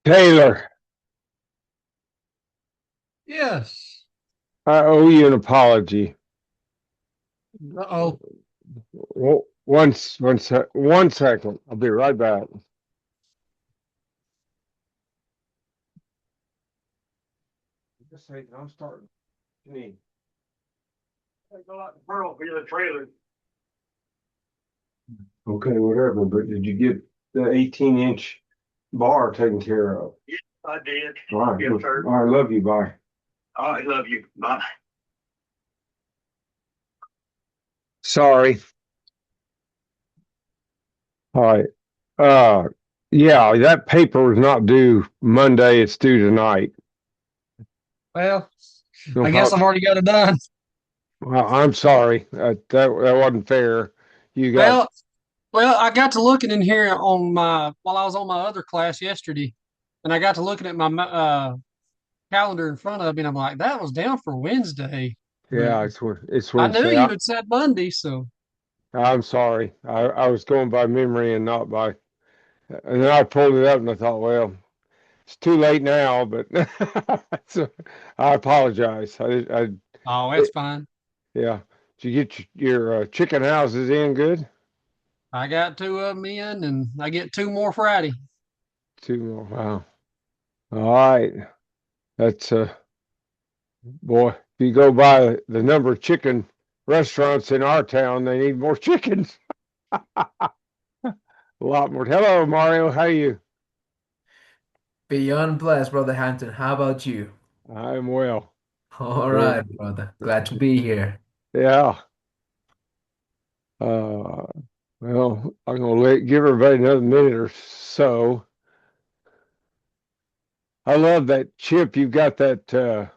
Taylor, Yes. I owe you an apology. Uh-oh. One second. I'll be right back. Just say, I'm starting. Janine. Go out the pearl for the trailer. Okay, whatever. But did you get the 18-inch bar taken care of? Yes, I did. All right. Yes, sir. All right. Love you. Bye. I love you. Bye. Sorry. All right. Uh, yeah, that paper was not due Monday. It's due tonight. Well, No I guess problem. I've already got it done. Well, I'm sorry. That wasn't fair. You got Well, well, I got to looking in here on my while I was on my other class yesterday, and I got to looking at my calendar in front of me, and I'm like, that was down for Wednesday, but yeah. It's I knew Wednesday. you had said Monday, so I'm sorry. I was going by memory and not by. And then I pulled it up and I thought, well, it's too late now. But so I apologize. oh, that's It, fine. yeah. Did you get your chicken houses in good? I got two of them in, and I get two more Friday. Two more. Wow. All right. That's boy. If you go by the number of chicken restaurants in our town, they need more chickens. A lot more. Hello, Mario. How are you? Beyond blessed, Brother Hampton. How about you? I'm well. All Very right, brother. Glad to be here. yeah. Uh, well, I'm gonna give everybody another minute or so. I love that chip. You've got that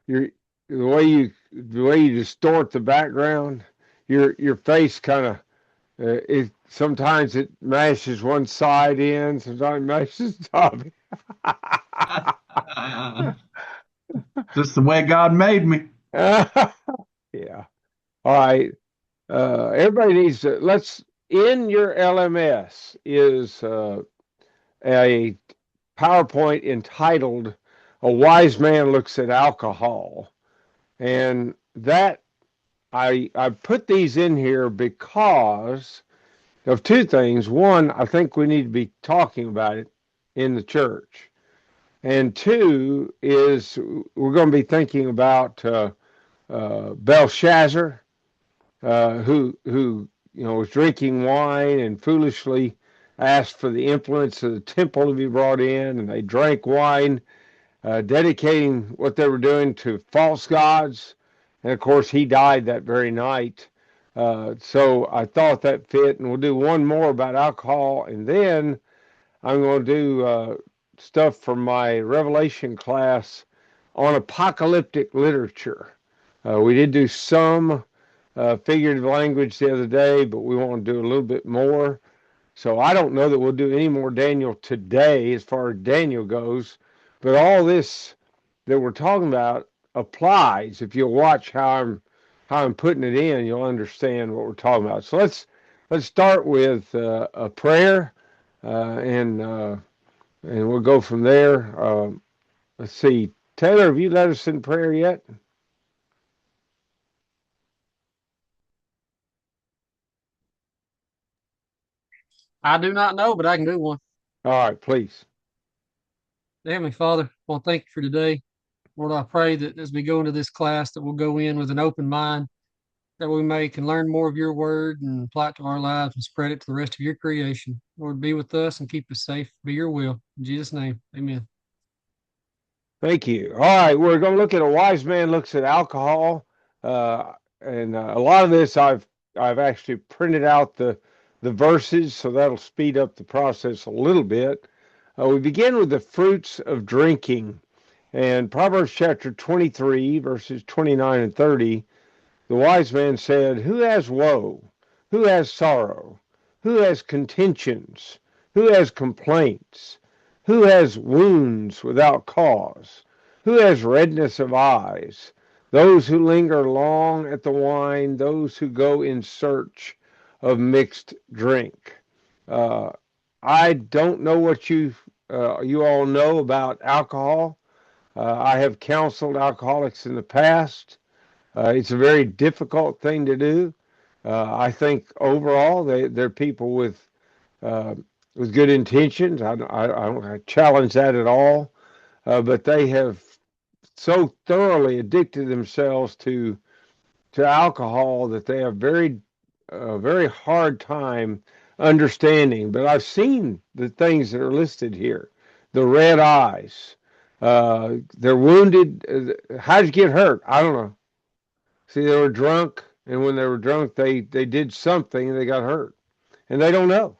your the way you distort the background. Your face kind of it sometimes it mashes one side in, sometimes it mashes the Just the way God made me. top. Yeah. All right. Everybody needs to let's in your LMS is a PowerPoint entitled "A Wise Man Looks at Alcohol," and that I put these in here because of two things. One, I think we need to be talking about it in the church, and two is we're going to be thinking about Belshazzar, who was drinking wine and foolishly asked for the implements of the temple to be brought in, and they drank wine, dedicating what they were doing to false gods. And of course, he died that very night. So I thought that fit, and we'll do one more about alcohol, and then I'm going to do stuff from my Revelation class on apocalyptic literature. We did do some figurative language the other day, but we want to do a little bit more. So I don't know that we'll do any more Daniel today as far as Daniel goes, but all this that we're talking about applies. If you'll watch how I'm putting it in, you'll understand what we're talking about. So let's start with a prayer, and we'll go from there. Let's see, Taylor, have you led us in prayer yet? I do not know, but I can do one. All right, please. Heavenly Father, I want to thank you for today. Lord, I pray that as we go into this class, that we'll go in with an open mind, that we may can learn more of your word and apply it to our lives and spread it to the rest of your creation. Lord, be with us and keep us safe. Be your will. In Jesus' name, amen. Thank you. All right, we're going to look at a wise man looks at alcohol, and a lot of this I've actually printed out the verses, so that'll speed up the process a little bit. We begin with the fruits of drinking, and Proverbs chapter 23, verses 29 and 30. The wise man said, "Who has woe? Who has sorrow? Who has contentions? Who has complaints? Who has wounds without cause? Who has redness of eyes? Those who linger long at the wine, those who go in search of mixed drink." Uh, I don't know what you you all know about alcohol. I have counseled alcoholics in the past. It's a very difficult thing to do. I think overall they're people uh, with good intentions. I don't challenge that at all. But they have so thoroughly addicted themselves to alcohol that they have very hard time understanding. But I've seen the things that are listed here: the red eyes, they're wounded. How'd you get hurt? I don't know. See, they were drunk, and when they were drunk, they did something and they got hurt, and they don't know.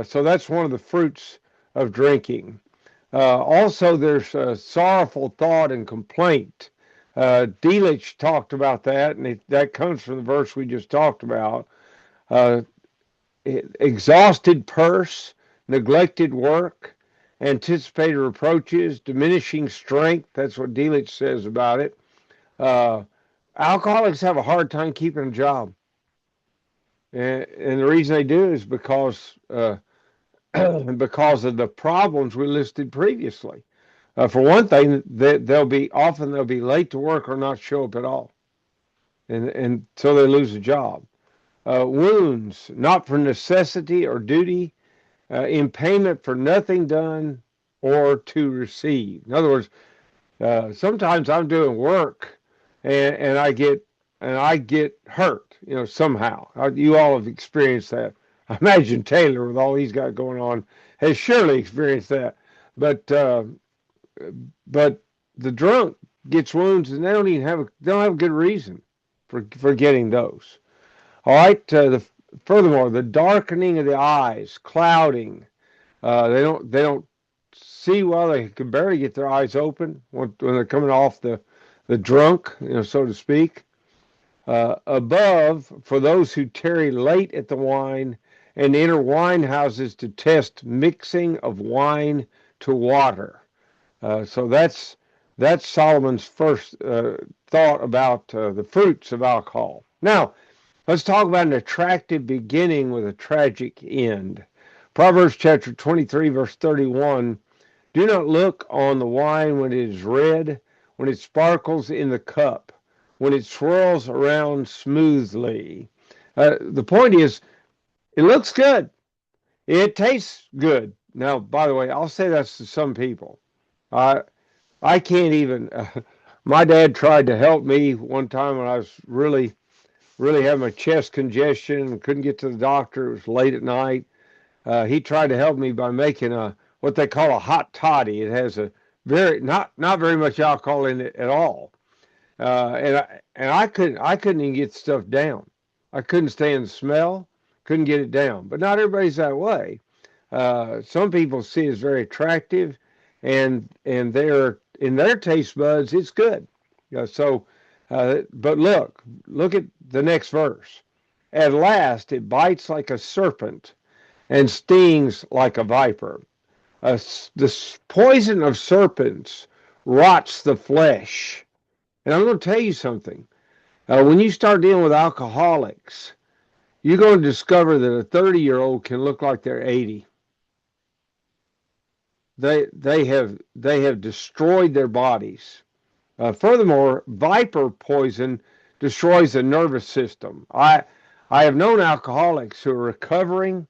So that's one of the fruits of drinking. Also, there's sorrowful thought and complaint. Delitzsch talked about that, and that comes from the verse we just talked about. Uh, Exhausted purse, neglected work, anticipated reproaches, diminishing strength. That's what Delitzsch says about it. Uh, Alcoholics have a hard time keeping a job. And the reason they do is because because of the problems we listed previously. For one thing, they'll be late to work or not show up at all, and so they lose a job. Wounds, not for necessity or duty, in payment for nothing done or to receive. In other words, sometimes I'm doing work and I get hurt, somehow. You all have experienced that. I imagine Taylor, with all he's got going on, has surely experienced that. But but the drunk gets wounds, and they don't have a good reason for getting those. All right. Furthermore, the darkening of the eyes, clouding. They don't see well. They can barely get their eyes open when they're coming off the drunk, so to speak. Above, for those who tarry late at the wine and enter wine houses to test mixing of wine to water. So that's Solomon's first thought about the fruits of alcohol. Now, let's talk about an attractive beginning with a tragic end. Proverbs chapter 23, verse 31. Do not look on the wine when it is red, when it sparkles in the cup, when it swirls around smoothly. The point is, it looks good. It tastes good. Now, by the way, I'll say that's to some people. I can't even. My dad tried to help me one time when I was really having a chest congestion and couldn't get to the doctor. It was late at night. He tried to help me by making what they call a hot toddy. It has a not very much alcohol in it at all. And I couldn't even get stuff down. I couldn't stand the smell, couldn't get it down. But not everybody's that way. Some people see it as very attractive, and they're in their taste buds, it's good. But look at the next verse. At last, it bites like a serpent and stings like a viper. The poison of serpents rots the flesh. And I'm going to tell you something. When you start dealing with alcoholics, you're going to discover that a 30-year-old can look like they're 80. They have destroyed their bodies. Furthermore, viper poison destroys the nervous system. I have known alcoholics who are recovering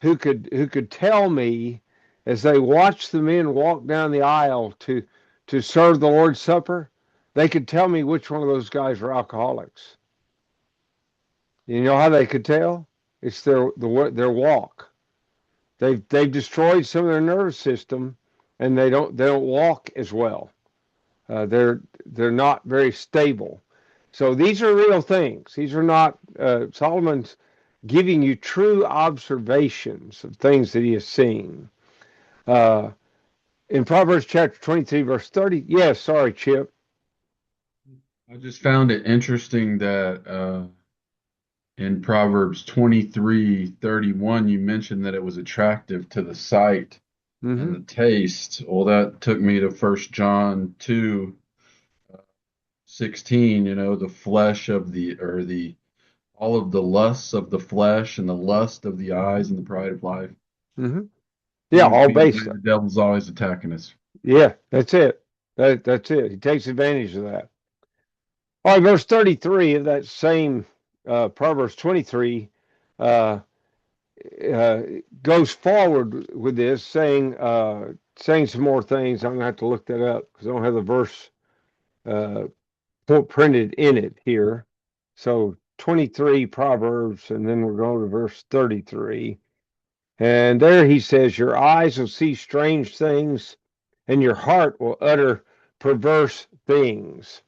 who could tell me as they watched the men walk down the aisle to serve the Lord's Supper, they could tell me which one of those guys were alcoholics. You know how they could tell? It's their walk. They've destroyed some of their nervous system, and they don't walk as well. They're not very stable. So these are real things. These are not Solomon's giving you true observations of things that he has seen. In Proverbs chapter 23, verse 30. Yes, sorry, Chip. I just found it interesting that in Proverbs 23:31, you mentioned that it was attractive to the sight and the taste. Well, that took me to 1 John 2:16, the flesh of all of the lusts of the flesh and the lust of the eyes and the pride of life. Mm-hmm. Yeah, Always all being based. the devil's always attacking us. Yeah, that's it. That's it. He takes advantage of that. All right, verse 33 of that same Proverbs 23 uh, uh, goes forward with this, saying some more things. I'm going to have to look that up because I don't have the verse uh, printed in it here. So 23 Proverbs, and then we're going to verse 33. And there he says, your eyes will see strange things, and your heart will utter perverse things.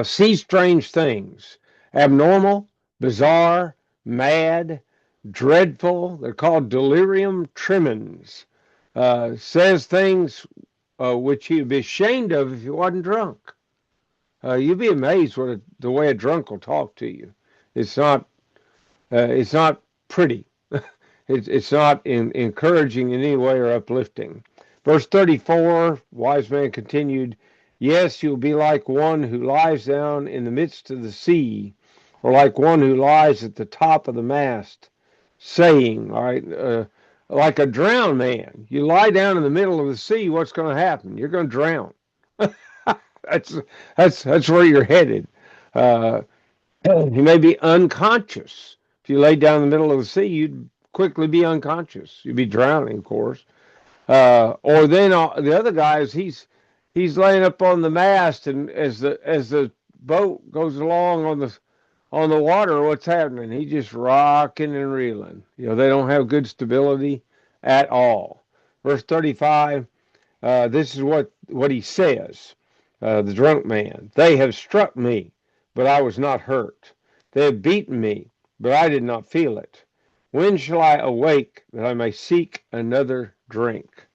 See strange things, abnormal, bizarre, mad, dreadful. They're called delirium tremens. Says things which you'd be ashamed of if you wasn't drunk. You'd be amazed the way a drunk will talk to you. It's not pretty. It's not encouraging in any way or uplifting. Verse 34, wise man continued, yes, you'll be like one who lies down in the midst of the sea, or like one who lies at the top of the mast, saying, all right, like a drowned man. You lie down in the middle of the sea, what's going to happen? You're going to drown. That's where you're headed. You may be unconscious. If you lay down in the middle of the sea, you'd quickly be unconscious. You'd be drowning, of course. Or then the other guy is he's laying up on the mast, and as the boat goes along on the water, what's happening? He's just rocking and reeling. They don't have good stability at all. Verse 35. This is what he says. The drunk man. They have struck me, but I was not hurt. They have beaten me, but I did not feel it. When shall I awake that I may seek another drink?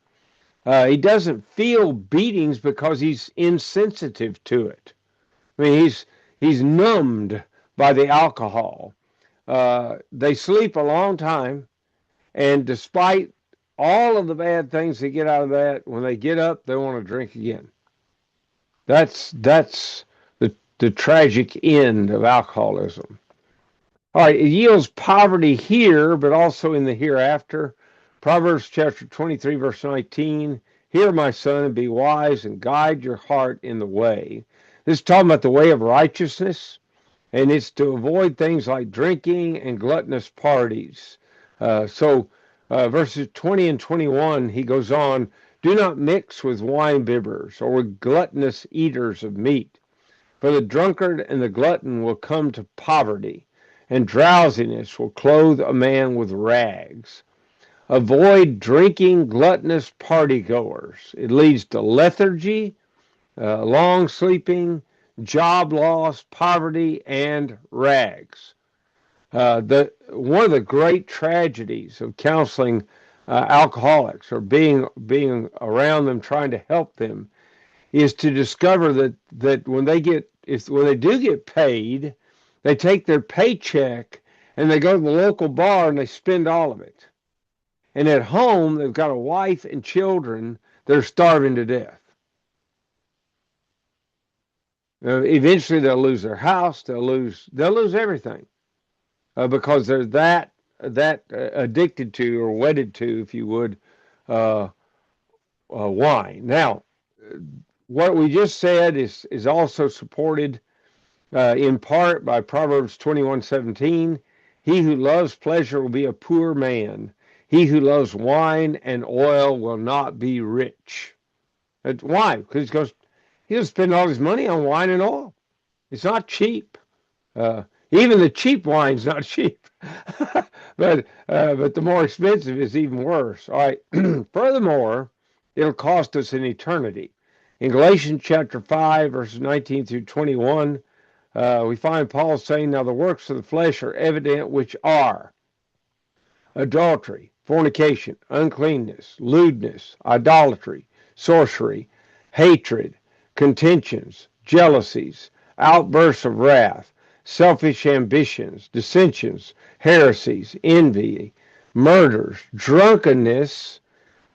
He doesn't feel beatings because he's insensitive to it. I mean, he's numbed by the alcohol. They sleep a long time, and despite all of the bad things they get out of that, when they get up, they want to drink again. That's the tragic end of alcoholism. All right, it yields poverty here, but also in the hereafter. Proverbs chapter 23, verse 19. Hear, my son, and be wise, and guide your heart in the way. This is talking about the way of righteousness, and it's to avoid things like drinking and gluttonous parties. Verses 20 and 21, he goes on, do not mix with wine bibbers or with gluttonous eaters of meat, for the drunkard and the glutton will come to poverty, and drowsiness will clothe a man with rags. Avoid drinking gluttonous partygoers. It leads to lethargy, long sleeping, job loss, poverty, and rags. One of the great tragedies of counseling alcoholics or being around them, trying to help them, is to discover that when they do get paid, they take their paycheck and they go to the local bar and they spend all of it. And at home, they've got a wife and children that are starving to death. Eventually, they'll lose their house. They'll lose everything because they're that addicted to or wedded to, if you would, wine. Now, what we just said is also supported in part by Proverbs 21:17. He who loves pleasure will be a poor man. He who loves wine and oil will not be rich. Why? Because he'll spend all his money on wine and oil. It's not cheap. Even the cheap wine's not cheap. but the more expensive is even worse. All right. Furthermore, it'll cost us an eternity. In Galatians chapter 5, verses 19 through 21, we find Paul saying, now the works of the flesh are evident, which are adultery, fornication, uncleanness, lewdness, idolatry, sorcery, hatred, contentions, jealousies, outbursts of wrath, selfish ambitions, dissensions, heresies, envy, murders, drunkenness,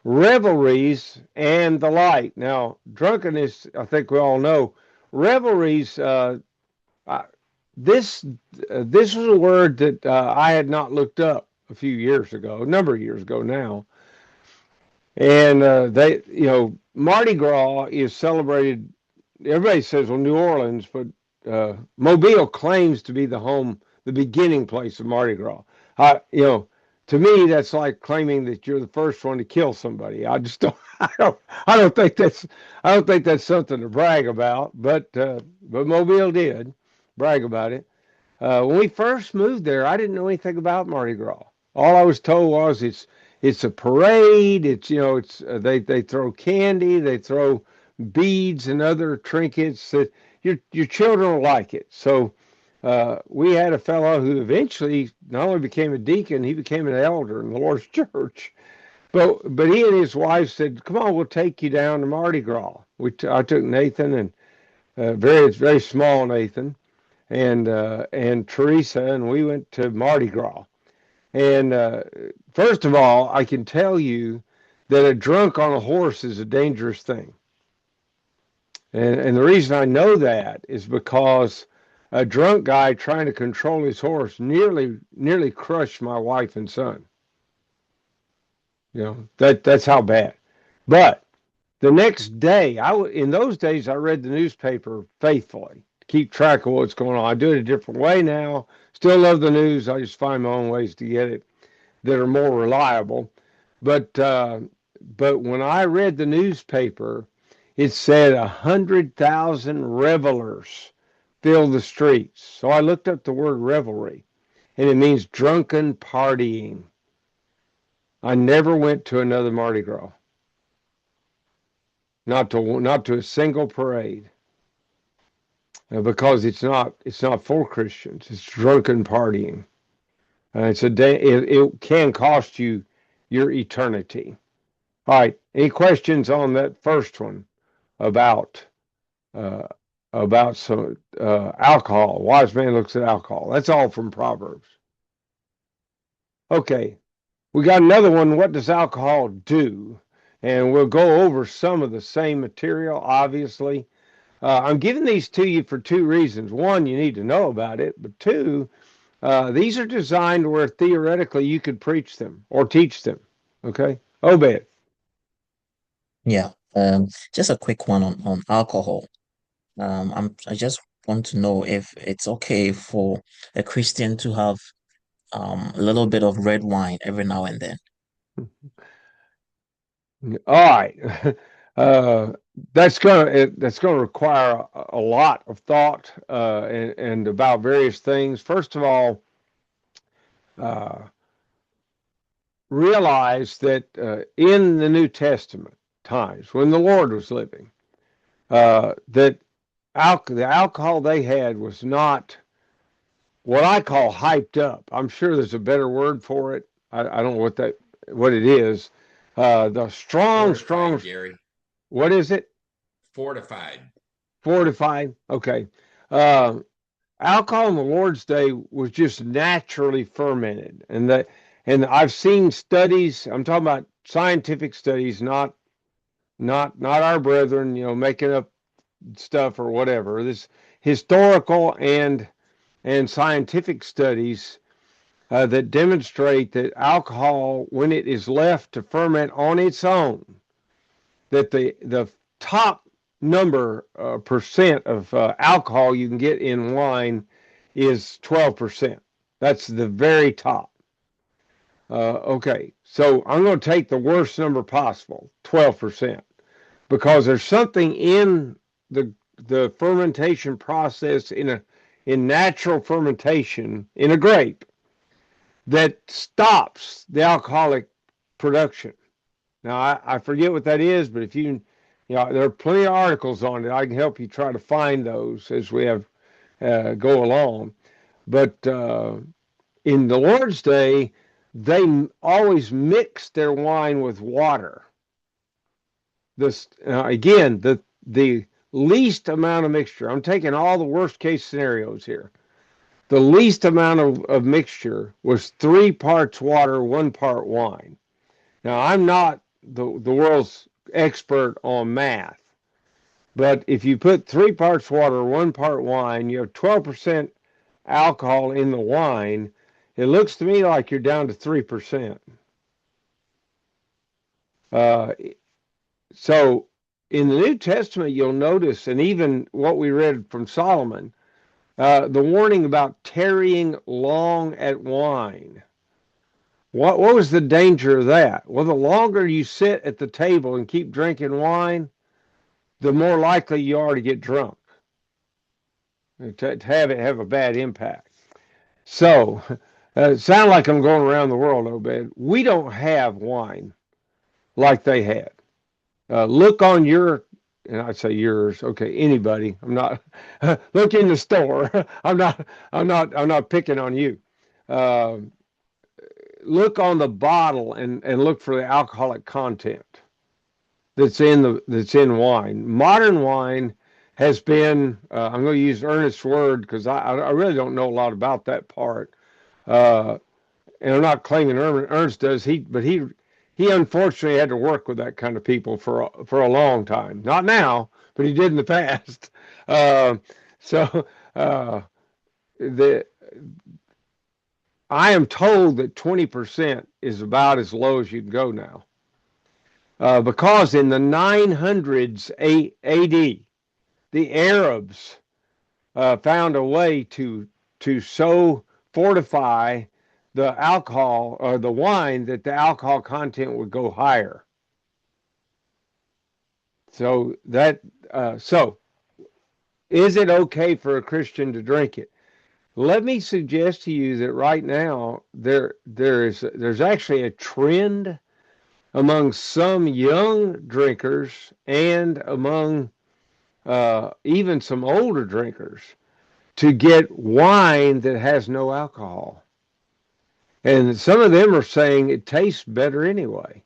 revelries, and the like. Now, drunkenness, I think we all know. Revelries, this was a word that I had not looked up a number of years ago now. And they, Mardi Gras is celebrated. Everybody says, well, New Orleans, but Mobile claims to be the beginning place of Mardi Gras. To me, that's like claiming that you're the first one to kill somebody. I just don't, I don't think that's something to brag about. But Mobile did brag about it. When we first moved there, I didn't know anything about Mardi Gras. All I was told was it's a parade. They throw candy, they throw beads and other trinkets that your children will like it. So we had a fellow who eventually not only became a deacon, he became an elder in the Lord's church. But he and his wife said, "Come on, we'll take you down to Mardi Gras." I took Nathan and very small Nathan and Teresa, and we went to Mardi Gras. And first of all, I can tell you that a drunk on a horse is a dangerous thing. And the reason I know that is because a drunk guy trying to control his horse nearly crushed my wife and son. That's how bad. But the next day, in those days, I read the newspaper faithfully to keep track of what's going on. I do it a different way now. Still love the news. I just find my own ways to get it that are more reliable. But when I read the newspaper, it said 100,000 revelers filled the streets. So I looked up the word revelry, and it means drunken partying. I never went to another Mardi Gras. Not to a single parade, because it's not for Christians. It's drunken partying. It can cost you your eternity. All right. Any questions on that first one about some alcohol? Wise man looks at alcohol. That's all from Proverbs. Okay. We got another one. What does alcohol do? And we'll go over some of the same material, obviously. I'm giving these to you for two reasons. One, you need to know about it. But two, these are designed where theoretically you could preach them or teach them. Okay? Obed. Yeah. Just a quick one on alcohol. I just want to know if it's okay for a Christian to have a little bit of red wine every now and then. All right. That's gonna require a lot of thought and about various things. First of all, realize that in the New Testament times when the Lord was living, that the alcohol they had was not what I call hyped up. I'm sure there's a better word for it. I don't know what it is. The strong. Gary. What is it? Fortified. Okay. Alcohol in the Lord's Day was just naturally fermented, and I've seen studies. I'm talking about scientific studies, not our brethren, making up stuff or whatever. This historical and scientific studies that demonstrate that alcohol, when it is left to ferment on its own, that the top number percent of alcohol you can get in wine is 12%. That's the very top. Okay, so I'm going to take the worst number possible, 12%, because there's something in the fermentation process in natural fermentation in a grape that stops the alcoholic production. Now, I forget what that is, but if there are plenty of articles on it. I can help you try to find those as we have go along. But in the Lord's Day, they always mixed their wine with water. Again, the least amount of mixture. I'm taking all the worst case scenarios here. The least amount of mixture was 3 parts water, 1 part wine. Now, I'm not the world's expert on math, but if you put 3 parts water, 1 part wine, you have 12% alcohol in the wine. It looks to me like you're down to 3%. Uh, so in the New Testament, you'll notice, and even what we read from Solomon, the warning about tarrying long at wine. What was the danger of that? Well, the longer you sit at the table and keep drinking wine, the more likely you are to get drunk, to have it have a bad impact. So, it sounds like I'm going around the world, Obed. We don't have wine like they had. Look on your, and I'd say yours, okay, anybody. I'm not, look in the store. I'm not picking on you. Look on the bottle and look for the alcoholic content that's in wine. Modern wine has been, I'm going to use Ernest's word because I really don't know a lot about that part. And I'm not claiming Ernest does. He unfortunately had to work with that kind of people for a long time. Not now, but he did in the past. So I am told that 20% is about as low as you can go now. Because in the 900s AD, the Arabs found a way to so fortify the alcohol or the wine that the alcohol content would go higher. So is it okay for a Christian to drink it? Let me suggest to you that right now there's actually a trend among some young drinkers and among even some older drinkers to get wine that has no alcohol. And some of them are saying it tastes better anyway.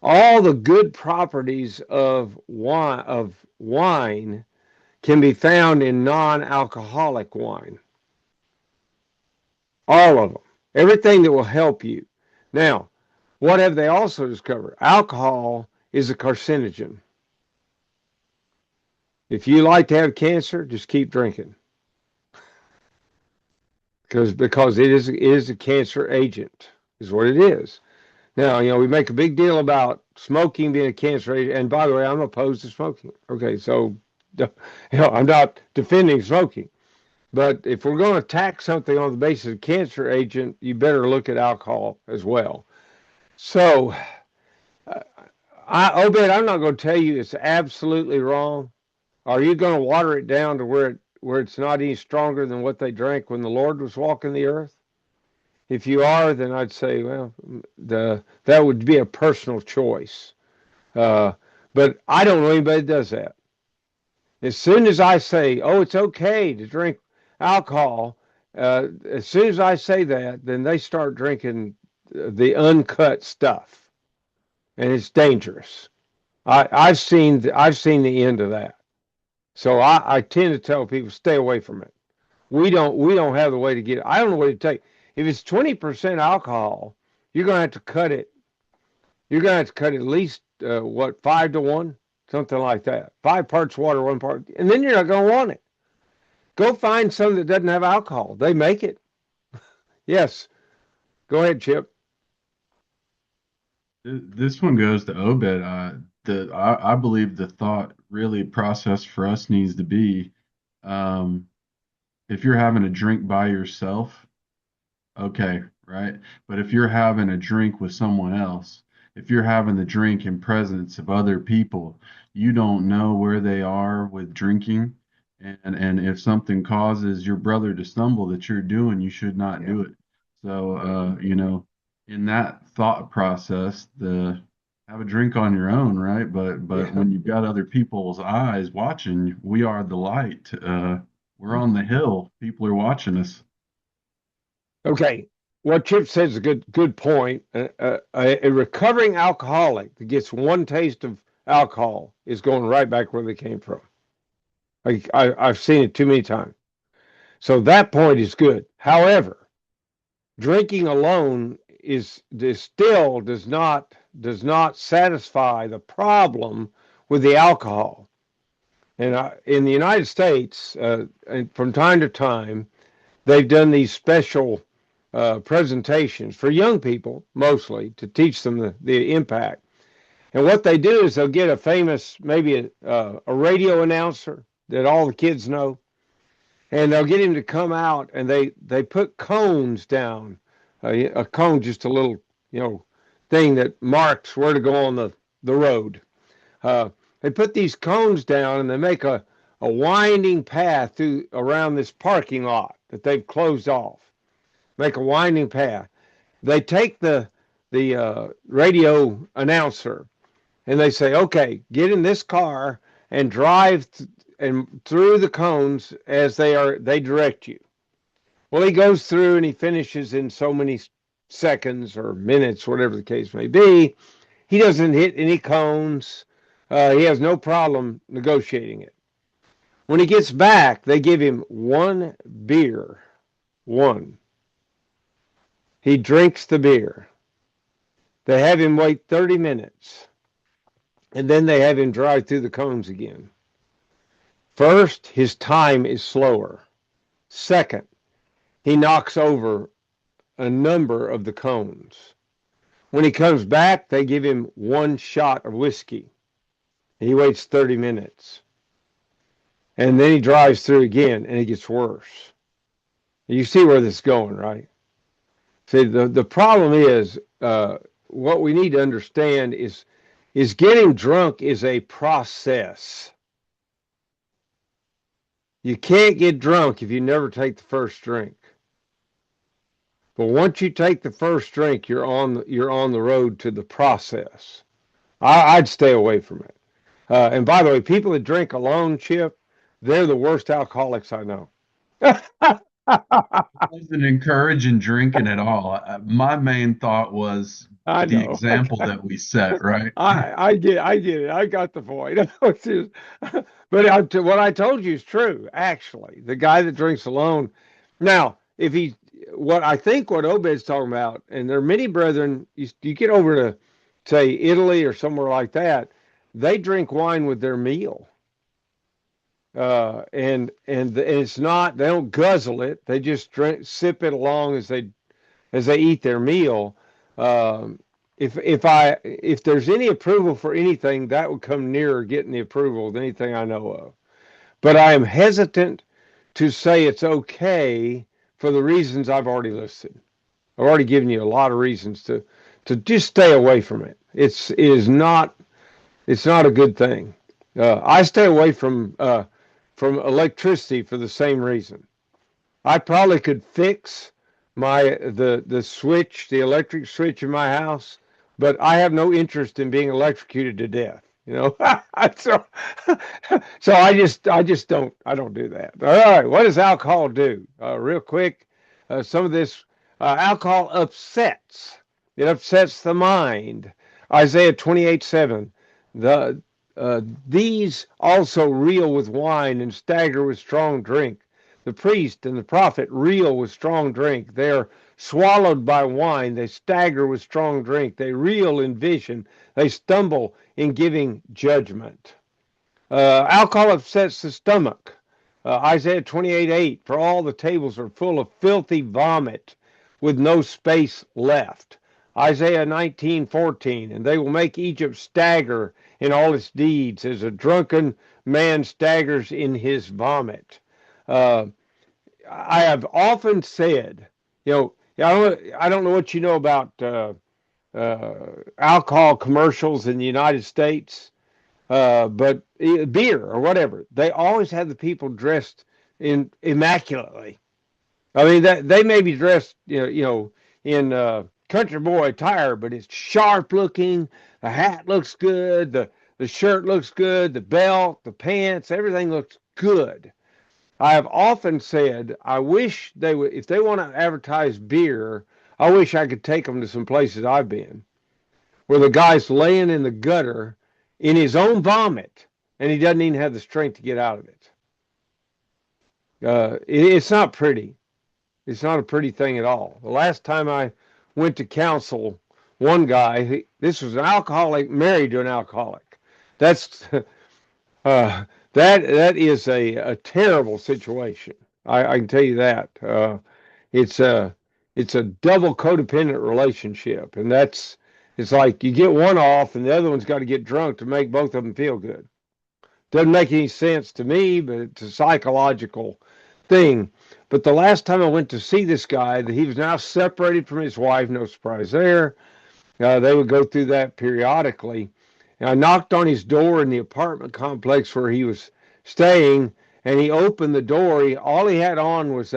All the good properties of wine can be found in non-alcoholic wine. All of them. Everything that will help you. Now, what have they also discovered? Alcohol is a carcinogen. If you like to have cancer, just keep drinking. Because it is a cancer agent, is what it is. Now, we make a big deal about smoking being a cancer agent. And by the way, I'm opposed to smoking. Okay, so I'm not defending smoking. But if we're going to attack something on the basis of cancer agent, you better look at alcohol as well. So, Obed, I'm not going to tell you it's absolutely wrong. Are you going to water it down to where it's not any stronger than what they drank when the Lord was walking the earth? If you are, then I'd say, well, that would be a personal choice. But I don't know anybody that does that. As soon as I say, oh, it's okay to drink alcohol, as soon as I say that, then they start drinking the uncut stuff, and it's dangerous. I've seen the end of that. So I tend to tell people stay away from it. We don't have the way to get it. I don't know what to take. If it's 20% alcohol, you're going to have to cut it. You're going to have to cut at least 5 to 1, something like that. 5 parts water, 1 part, and then you're not going to want it. Go find some that doesn't have alcohol. They make it. Yes. Go ahead, Chip. This one goes to Obed. I believe the thought really process for us needs to be, if you're having a drink by yourself, okay, right? But if you're having a drink with someone else, if you're having the drink in presence of other people, you don't know where they are with drinking. And if something causes your brother to stumble that you're doing, you should not do it. So, in that thought process, have a drink on your own, right? But when you've got other people's eyes watching, we are the light. We're on the hill. People are watching us. Okay, what Chip says is a good point. A recovering alcoholic that gets one taste of alcohol is going right back where they came from. I've seen it too many times. So that point is good. However, drinking alone still does not satisfy the problem with the alcohol. And in the United States, and from time to time, they've done these special presentations for young people, mostly, to teach them the impact. And what they do is they'll get a famous, maybe a radio announcer that all the kids know, and they'll get him to come out, and they put cones down, a cone, just a little, thing that marks where to go on the road. They put these cones down, and they make a winding path around this parking lot that they've closed off. Make a winding path. They take the radio announcer, and they say, okay, get in this car and drive and through the cones as they direct you. Well, he goes through and he finishes in so many seconds or minutes, whatever the case may be. He doesn't hit any cones. He has no problem negotiating it. When he gets back, they give him one beer. One. He drinks the beer. They have him wait 30 minutes. And then they have him drive through the cones again. First, his time is slower. Second, he knocks over a number of the cones. When he comes back, they give him one shot of whiskey. He waits 30 minutes. And then he drives through again, and it gets worse. You see where this is going, right? See, the problem is, what we need to understand is getting drunk is a process. You can't get drunk if you never take the first drink. But once you take the first drink, you're on the road to the process. I'd stay away from it. And by the way, people that drink alone, Chip, they're the worst alcoholics I know. Wasn't encouraging drinking at all. My main thought was I the know. example that we set, right? I get it. I got the point. But what I told you is true, actually. The guy that drinks alone. Now, what Obed's talking about, and there are many brethren, you get over to, say, Italy or somewhere like that, they drink wine with their meal. And it's not, they don't guzzle it. They just sip it along as they eat their meal. If there's any approval for anything, that would come nearer getting the approval than anything I know of. But I am hesitant to say it's okay for the reasons I've already listed. I've already given you a lot of reasons to just stay away from it. It's not a good thing. I stay away from electricity for the same reason. I probably could fix the switch, the electric switch in my house, but I have no interest in being electrocuted to death. So I just don't do that. All right, what does alcohol do? Real quick, some of this alcohol upsets. It upsets the mind. Isaiah 28:7. These also reel with wine and stagger with strong drink. The priest and the prophet reel with strong drink. They are swallowed by wine. They stagger with strong drink. They reel in vision. They stumble in giving judgment. Alcohol upsets the stomach. Isaiah 28:8. For all the tables are full of filthy vomit with no space left. Isaiah 19:14. And they will make Egypt stagger in all its deeds, as a drunken man staggers in his vomit. I have often said, I don't know what you know about alcohol commercials in the United States, but beer or whatever, they always have the people dressed in immaculately. I mean, that they may be dressed, in country boy attire, but it's sharp looking. The hat looks good. The shirt looks good. The belt, the pants, everything looks good. I have often said, I wish they would, if they want to advertise beer, I wish I could take them to some places I've been where the guy's laying in the gutter in his own vomit and he doesn't even have the strength to get out of it. It's not pretty. It's not a pretty thing at all. The last time I went to counsel one guy, this was an alcoholic married to an alcoholic. That's that is a terrible situation. I can tell you that. It's a double codependent relationship, and that's It's like you get one off and the other one's got to get drunk to make both of them feel good. Doesn't make any sense to me, but it's a psychological thing. But the last time I went to see this guy, he was now separated from his wife, no surprise there. They would go through that periodically. And I knocked on his door in the apartment complex where he was staying, and he opened the door. All he had on was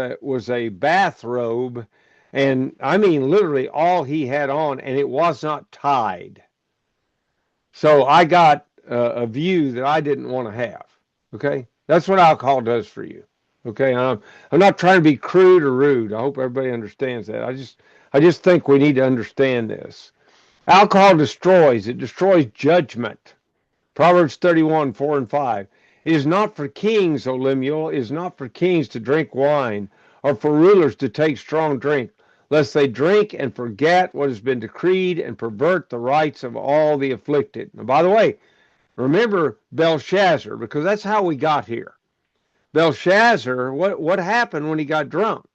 a bathrobe, and I mean literally all he had on, and it was not tied. So I got a view that I didn't want to have. Okay, that's what alcohol does for you. Okay, I'm not trying to be crude or rude. I hope everybody understands that. I just think we need to understand this. Alcohol destroys. It destroys judgment. Proverbs 31, 4 and 5. It is not for kings, O Lemuel, it is not for kings to drink wine, or for rulers to take strong drink, lest they drink and forget what has been decreed and pervert the rights of all the afflicted. And by the way, remember Belshazzar, because that's how we got here. Belshazzar, what happened when he got drunk?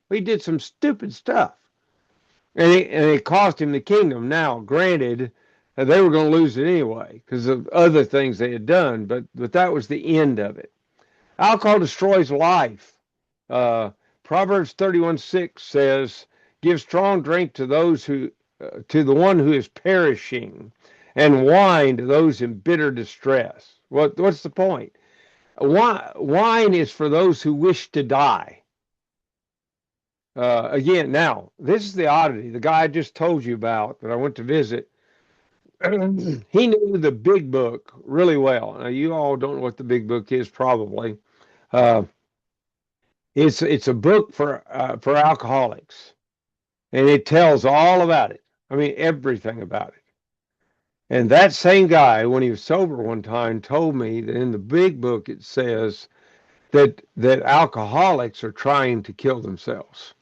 He did some stupid stuff. And it cost him the kingdom. Now, granted, they were going to lose it anyway because of other things they had done, but that was the end of it. Alcohol destroys life. Proverbs 31:6 says, "Give strong drink to those to the one who is perishing, and wine to those in bitter distress." What's the point? Wine is for those who wish to die. Again, now, this is the oddity. The guy I just told you about that I went to visit, he knew the big book really well. Now, you all don't know what the big book is, probably. It's a book for alcoholics, and it tells all about it. I mean, everything about it. And that same guy, when he was sober one time, told me that in the big book it says that alcoholics are trying to kill themselves.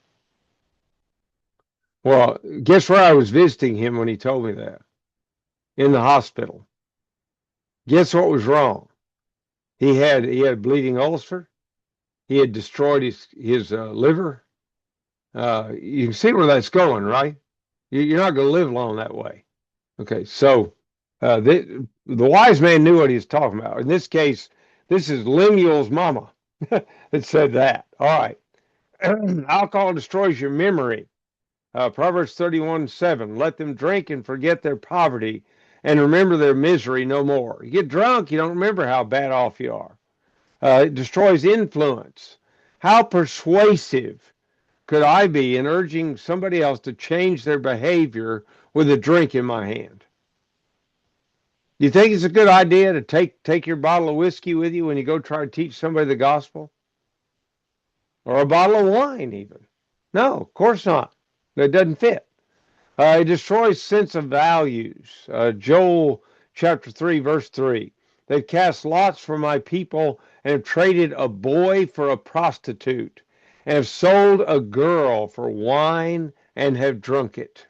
Well, guess where I was visiting him when he told me that? In the hospital. Guess what was wrong? He had a bleeding ulcer. He had destroyed his liver. You can see where that's going, right? You're not going to live long that way. Okay, so the wise man knew what he was talking about. In this case, this is Lemuel's mama that said that. All right. Alcohol destroys your memory. Proverbs 31:7. Let them drink and forget their poverty and remember their misery no more. You get drunk, you don't remember how bad off you are. It destroys influence. How persuasive could I be in urging somebody else to change their behavior with a drink in my hand? Do you think it's a good idea to take your bottle of whiskey with you when you go try to teach somebody the gospel? Or a bottle of wine even? No, of course not. It doesn't fit. It destroys sense of values. Joel chapter 3, verse 3. They've cast lots for my people and have traded a boy for a prostitute and have sold a girl for wine and have drunk it.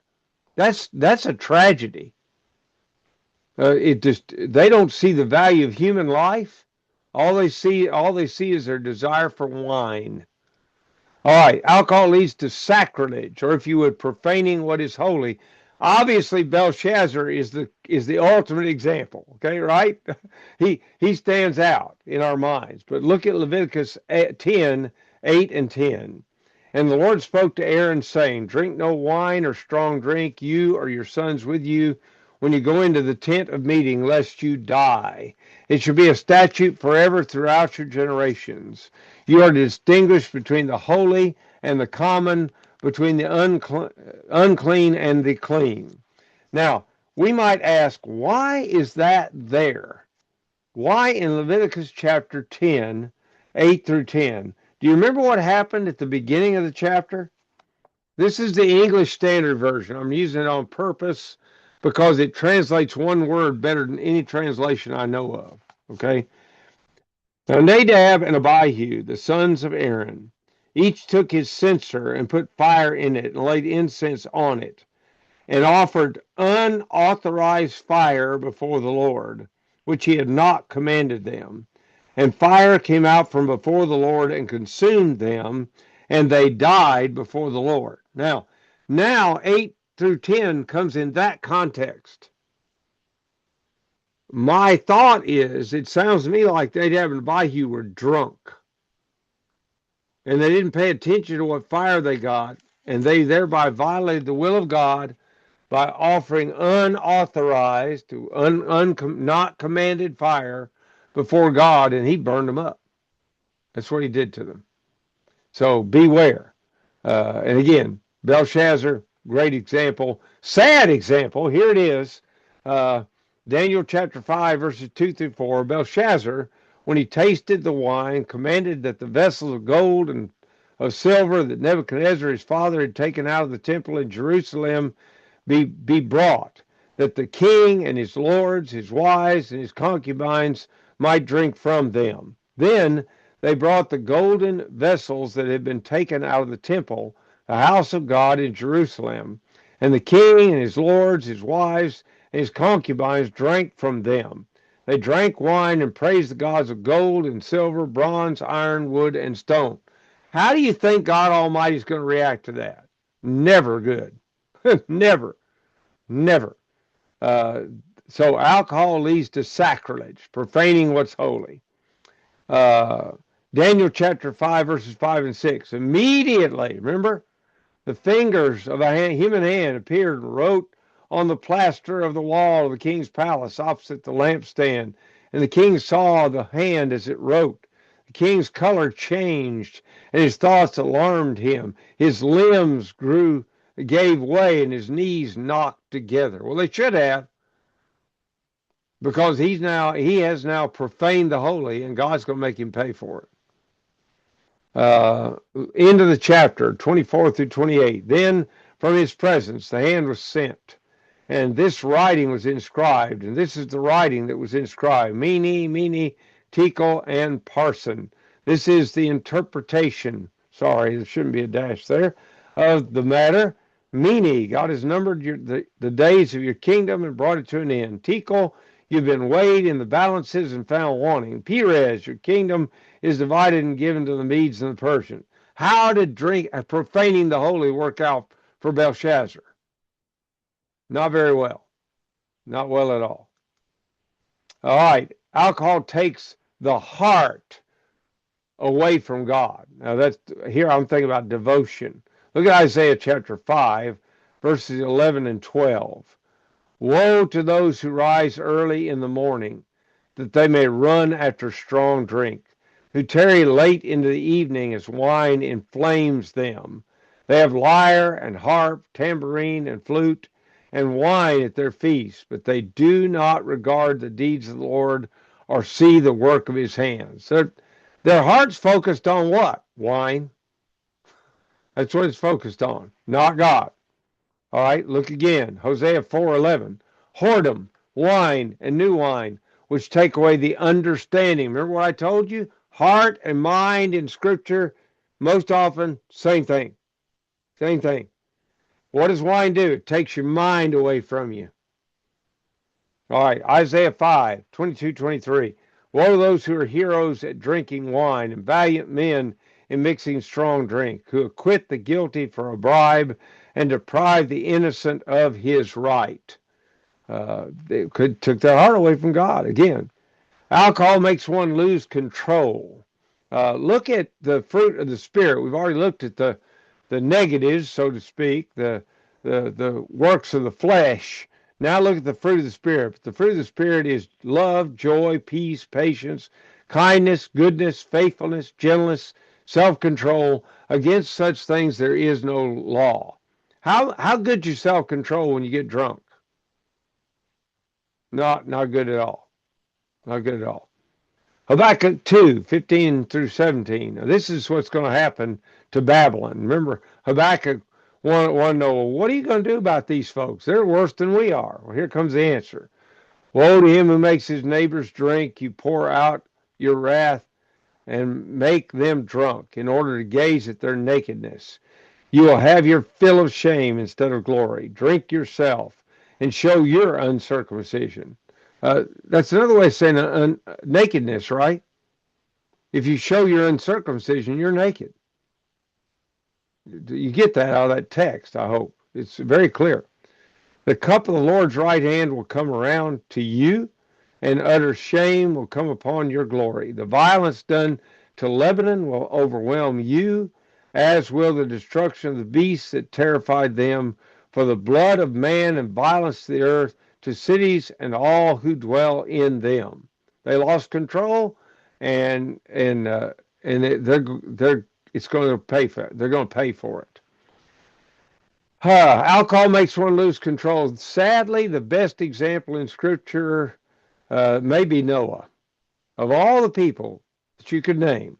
That's a tragedy. They don't see the value of human life. All they see is their desire for wine. All right, alcohol leads to sacrilege, or if you would, profaning what is holy. Obviously, Belshazzar is the ultimate example. Okay, right? He stands out in our minds. But look at Leviticus 10, 8 and 10. And the Lord spoke to Aaron, saying, "Drink no wine or strong drink, you or your sons with you, when you go into the tent of meeting, lest you die. It shall be a statute forever throughout your generations. You are to distinguish between the holy and the common, between the unclean and the clean." Now, we might ask, why is that there? Why in Leviticus chapter 10, 8 through 10? Do you remember what happened at the beginning of the chapter? This is the English Standard Version. I'm using it on purpose because it translates one word better than any translation I know of. Okay? Now Nadab and Abihu, the sons of Aaron, each took his censer and put fire in it and laid incense on it and offered unauthorized fire before the Lord, which he had not commanded them. And fire came out from before the Lord and consumed them, and they died before the Lord. Now through 10 comes in that context. My thought is, it sounds to me like they'd have in Abihu were drunk. And they didn't pay attention to what fire they got, and they thereby violated the will of God by offering unauthorized, not commanded fire before God, and he burned them up. That's what he did to them. So beware. And again, Belshazzar, great example. Sad example. Here it is. Daniel chapter 5, verses 2 through 4. Belshazzar, when he tasted the wine, commanded that the vessels of gold and of silver that Nebuchadnezzar his father had taken out of the temple in Jerusalem be brought, that the king and his lords, his wives, and his concubines might drink from them. Then they brought the golden vessels that had been taken out of the temple, the house of God in Jerusalem, and the king and his lords, his wives, and his concubines drank from them. They drank wine and praised the gods of gold and silver, bronze, iron, wood, and stone. How do you think God Almighty is going to react to that? Never good. Never. So alcohol leads to sacrilege, profaning what's holy. Daniel chapter 5, verses 5 and 6. Immediately, remember, the fingers of a human hand appeared and wrote on the plaster of the wall of the king's palace opposite the lampstand. And the king saw the hand as it wrote. The king's color changed, and his thoughts alarmed him. His limbs gave way, and his knees knocked together. Well, they should have, because he has now profaned the holy, and God's going to make him pay for it. End of the chapter, 24 through 28. Then from his presence the hand was sent, and this writing was inscribed, and this is the writing that was inscribed: Mene, Tekel, and Parsin. This is the interpretation, sorry, there shouldn't be a dash there, of the matter. Mene, God has numbered the days of your kingdom and brought it to an end. Tekel, you've been weighed in the balances and found wanting. Perez, your kingdom is divided and given to the Medes and the Persians. How did profaning the holy work out for Belshazzar? Not very well. Not well at all. All right. Alcohol takes the heart away from God. Now here I'm thinking about devotion. Look at Isaiah chapter 5, verses 11 and 12. Woe to those who rise early in the morning, that they may run after strong drink, who tarry late into the evening as wine inflames them. They have lyre and harp, tambourine and flute, and wine at their feast, but they do not regard the deeds of the Lord or see the work of his hands. Their heart's focused on what? Wine. That's what it's focused on, not God. All right, look again. Hosea 4:11. Whoredom, wine, and new wine, which take away the understanding. Remember what I told you? Heart and mind in Scripture, most often, same thing. Same thing. What does wine do? It takes your mind away from you. All right, Isaiah 5:22-23. Woe to those who are heroes at drinking wine and valiant men in mixing strong drink, who acquit the guilty for a bribe and deprive the innocent of his right. They took their heart away from God. Again, alcohol makes one lose control. Look at the fruit of the Spirit. We've already looked at the negatives, so to speak, the works of the flesh. Now look at the fruit of the Spirit. The fruit of the Spirit is love, joy, peace, patience, kindness, goodness, faithfulness, gentleness, self-control. Against such things there is no law. How good's your self-control when you get drunk? Not good at all. Not good at all. Habakkuk 2:15-17. Now, this is what's going to happen to Babylon. Remember, Habakkuk wanted to know, well, what are you going to do about these folks? They're worse than we are. Well, here comes the answer. Woe to him who makes his neighbors drink. You pour out your wrath and make them drunk in order to gaze at their nakedness. You will have your fill of shame instead of glory. Drink yourself and show your uncircumcision. That's another way of saying nakedness, right? If you show your uncircumcision, you're naked. You get that out of that text, I hope. It's very clear. The cup of the Lord's right hand will come around to you, and utter shame will come upon your glory. The violence done to Lebanon will overwhelm you, as will the destruction of the beasts that terrified them. For the blood of man and violence to the earth, to cities and all who dwell in them. They lost control, and they're it's going to pay for it. They're going to pay for it. Alcohol makes one lose control. Sadly, the best example in Scripture may be Noah. Of all the people that you could name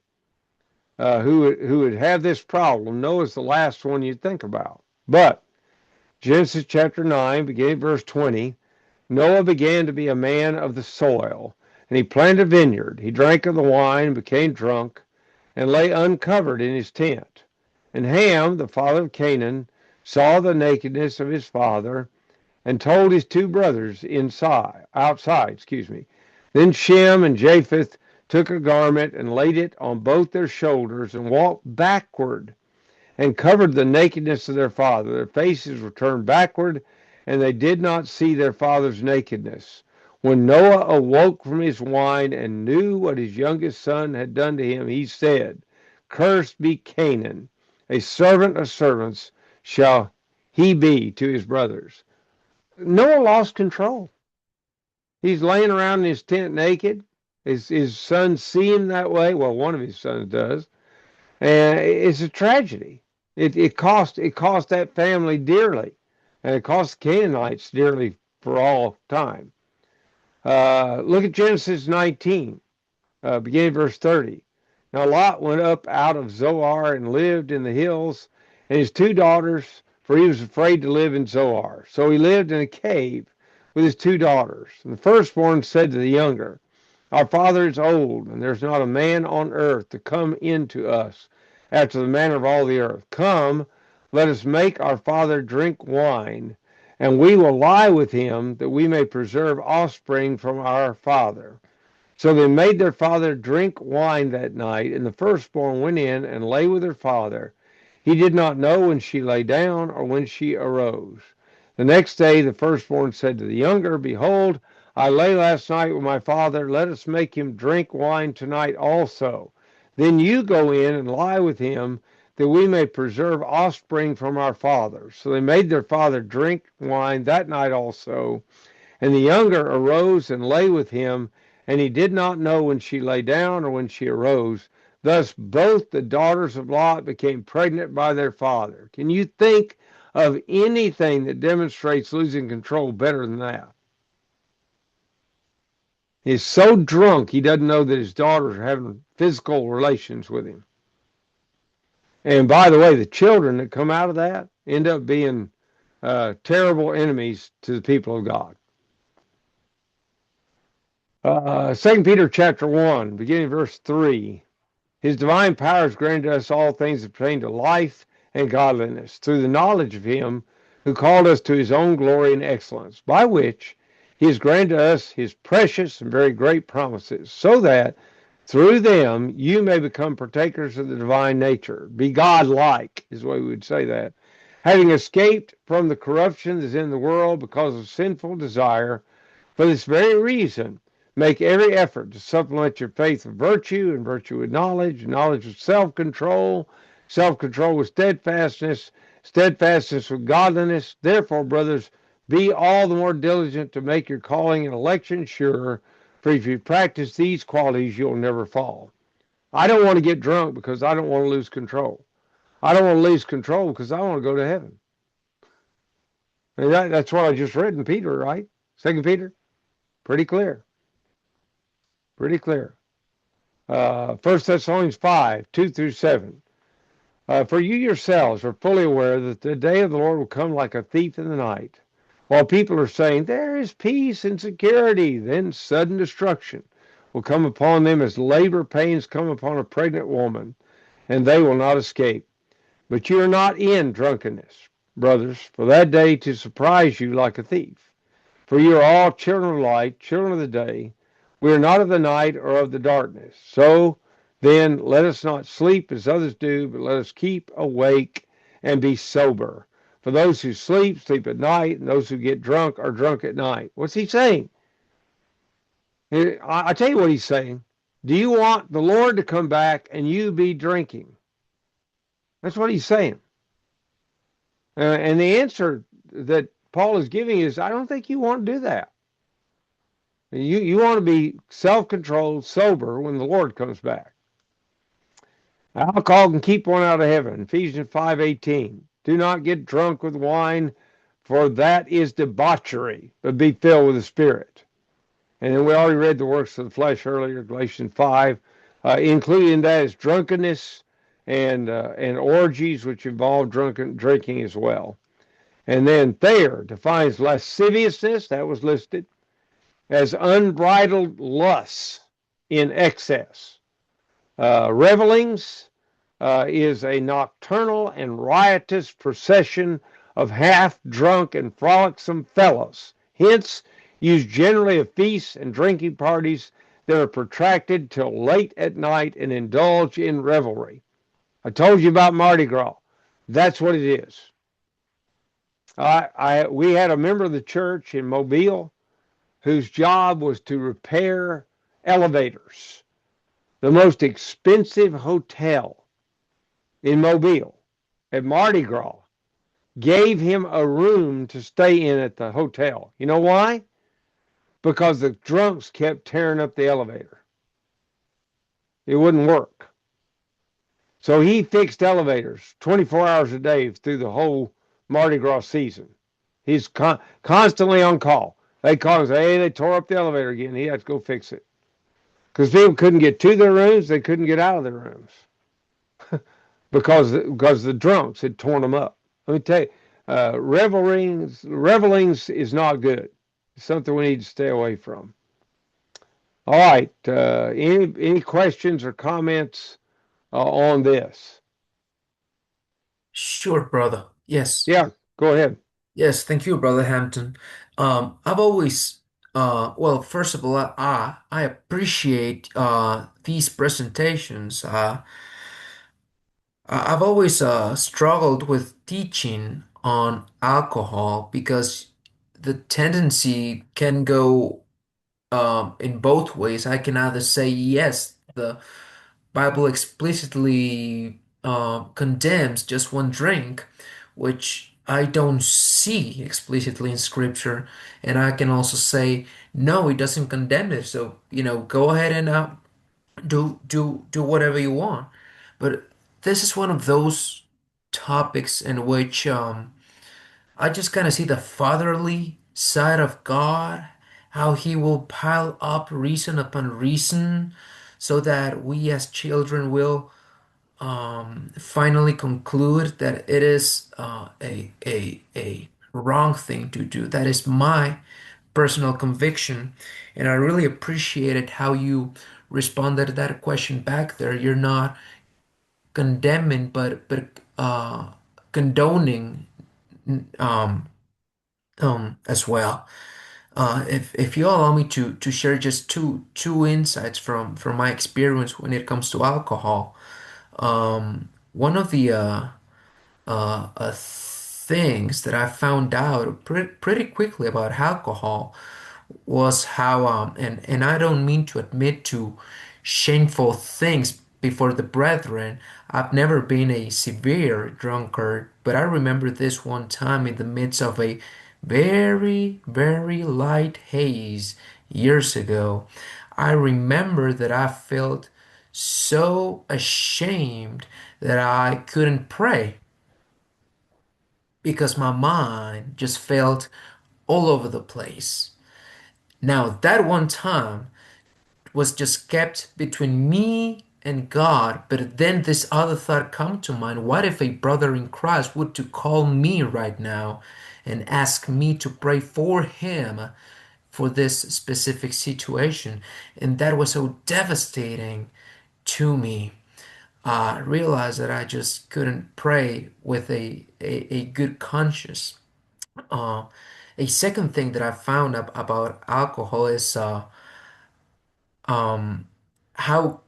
who would have this problem, Noah's the last one you'd think about. But Genesis chapter 9, beginning verse 20, Noah began to be a man of the soil, and he planted a vineyard. He drank of the wine, became drunk, and lay uncovered in his tent. And Ham, the father of Canaan, saw the nakedness of his father, and told his two brothers outside. Then Shem and Japheth took a garment and laid it on both their shoulders and walked backward and covered the nakedness of their father. Their faces were turned backward, and they did not see their father's nakedness. When Noah awoke from his wine and knew what his youngest son had done to him, he said, "Cursed be Canaan, a servant of servants shall he be to his brothers." Noah lost control. He's laying around in his tent naked. His sons see him that way. Well, one of his sons does. And it's a tragedy. It cost that family dearly. And it cost the Canaanites dearly for all time. Look at Genesis 19, beginning verse 30. Now Lot went up out of Zoar and lived in the hills, and his two daughters, for he was afraid to live in Zoar. So he lived in a cave with his two daughters. And the firstborn said to the younger, "Our father is old, and there's not a man on earth to come in to us after the manner of all the earth. Come, let us make our father drink wine, and we will lie with him, that we may preserve offspring from our father." So they made their father drink wine that night, and the firstborn went in and lay with her father. He did not know when she lay down or when she arose. The next day the firstborn said to the younger, "Behold, I lay last night with my father. Let us make him drink wine tonight also. Then you go in and lie with him, that we may preserve offspring from our father." So they made their father drink wine that night also. And the younger arose and lay with him, and he did not know when she lay down or when she arose. Thus both the daughters of Lot became pregnant by their father. Can you think of anything that demonstrates losing control better than that? He's so drunk he doesn't know that his daughters are having physical relations with him. And by the way, the children that come out of that end up being terrible enemies to the people of God. 2 Peter chapter 1, beginning verse 3. His divine power has granted us all things that pertain to life and godliness, through the knowledge of him who called us to his own glory and excellence, by which he has granted us his precious and very great promises, so that through them you may become partakers of the divine nature. Be God-like, is the way we would say that. Having escaped from the corruption that is in the world because of sinful desire, for this very reason, make every effort to supplement your faith with virtue, and virtue with knowledge, knowledge with self-control, self-control with steadfastness, steadfastness with godliness. Therefore, brothers, be all the more diligent to make your calling and election sure, for if you practice these qualities, you'll never fall. I don't want to get drunk because I don't want to lose control. I don't want to lose control because I want to go to heaven. And that's what I just read in Peter, right? 2 Peter? Pretty clear. Pretty clear. 1 Thessalonians 5, 2 through 7. For you yourselves are fully aware that the day of the Lord will come like a thief in the night. While people are saying, "There is peace and security," then sudden destruction will come upon them as labor pains come upon a pregnant woman, and they will not escape. But you are not in drunkenness, brothers, for that day to surprise you like a thief. For you are all children of light, children of the day. We are not of the night or of the darkness. So then let us not sleep as others do, but let us keep awake and be sober. For For those who sleep, sleep at night, and those who get drunk are drunk at night. What's he saying? I tell you what he's saying. Do you want the Lord to come back and you be drinking? That's what he's saying. And the answer that Paul is giving is, I don't think you want to do that. You want to be self-controlled, sober when the Lord comes back. Alcohol can keep one out of heaven. Ephesians 5:18. Do not get drunk with wine, for that is debauchery, but be filled with the Spirit. And then we already read the works of the flesh earlier, Galatians 5. Included in that is drunkenness and orgies, which involve drinking as well. And then Thayer defines lasciviousness, that was listed, as unbridled lusts in excess. Revelings is a nocturnal and riotous procession of half-drunk and frolicsome fellows. Hence, used generally at feasts and drinking parties that are protracted till late at night and indulge in revelry. I told you about Mardi Gras. That's what it is. We had a member of the church in Mobile whose job was to repair elevators. The most expensive hotel in Mobile at Mardi Gras gave him a room to stay in at the hotel. You know why? Because the drunks kept tearing up the elevator. It wouldn't work. So he fixed elevators 24 hours a day through the whole Mardi Gras season. He's constantly on call. They call and say, hey, they tore up the elevator again. He had to go fix it. Because people couldn't get to their rooms, they couldn't get out of their rooms. because the drunks had torn them up. Let me tell you, revelings is not good. It's something we need to stay away from. All right. Any questions or comments on this? Sure, brother. Yes. Yeah, go ahead. Yes, thank you, Brother Hampton. I've always, well, first of all, I appreciate these presentations. I've always struggled with teaching on alcohol because the tendency can go in both ways. I can either say, yes, the Bible explicitly condemns just one drink, which I don't see explicitly in Scripture, and I can also say, no, it doesn't condemn it. So, go ahead and do whatever you want. But this is one of those topics in which I just kind of see the fatherly side of God, how He will pile up reason upon reason, so that we as children will finally conclude that it is a wrong thing to do. That is my personal conviction, and I really appreciated how you responded to that question back there. You're not condemning, but condoning um, as well. If you allow me to share just two insights from my experience when it comes to alcohol. One of the things that I found out pretty quickly about alcohol was how and I don't mean to admit to shameful things before the brethren. I've never been a severe drunkard, but I remember this one time in the midst of a very, very light haze years ago. I remember that I felt so ashamed that I couldn't pray because my mind just felt all over the place. Now, that one time was just kept between me and God, but then this other thought come to mind. What if a brother in Christ would to call me right now and ask me to pray for him for this specific situation? And that was so devastating to me. I realized that I just couldn't pray with a good conscience. Uh, a second thing that I found about alcohol is um, how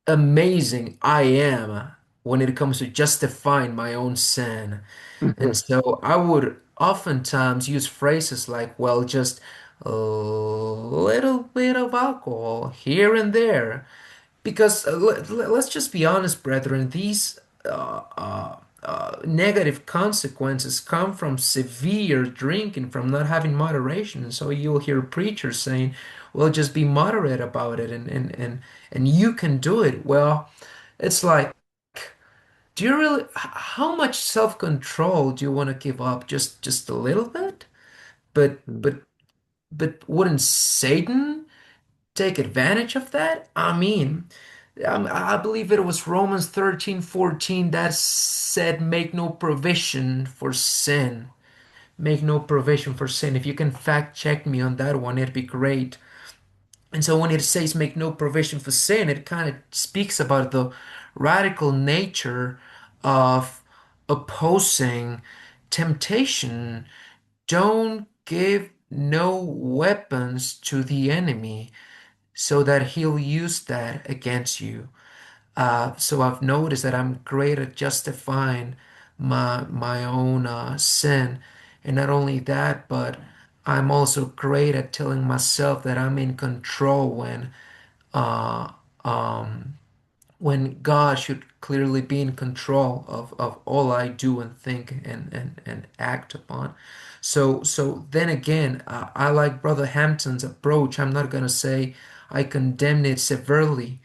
amazing I am when it comes to justifying my own sin. And so I would oftentimes use phrases like, well, just a little bit of alcohol here and there. Because let's just be honest, brethren, these negative consequences come from severe drinking, from not having moderation. And so you'll hear preachers saying, well, just be moderate about it and you can do it. Well, it's like, do you really, how much self-control do you want to give up? Just a little bit? But but but wouldn't Satan take advantage of that? I mean, I believe it was Romans 13:14 that said, make no provision for sin. Make no provision for sin. If you can fact check me on that one, it'd be great. And so when it says make no provision for sin, it kind of speaks about the radical nature of opposing temptation. Don't give no weapons to the enemy so that he'll use that against you. So I've noticed that I'm great at justifying my own sin, and not only that, but I'm also great at telling myself that I'm in control uh, um, when God should clearly be in control of all I do and think and act upon. So then again, I like Brother Hampton's approach. I'm not gonna say I condemn it severely,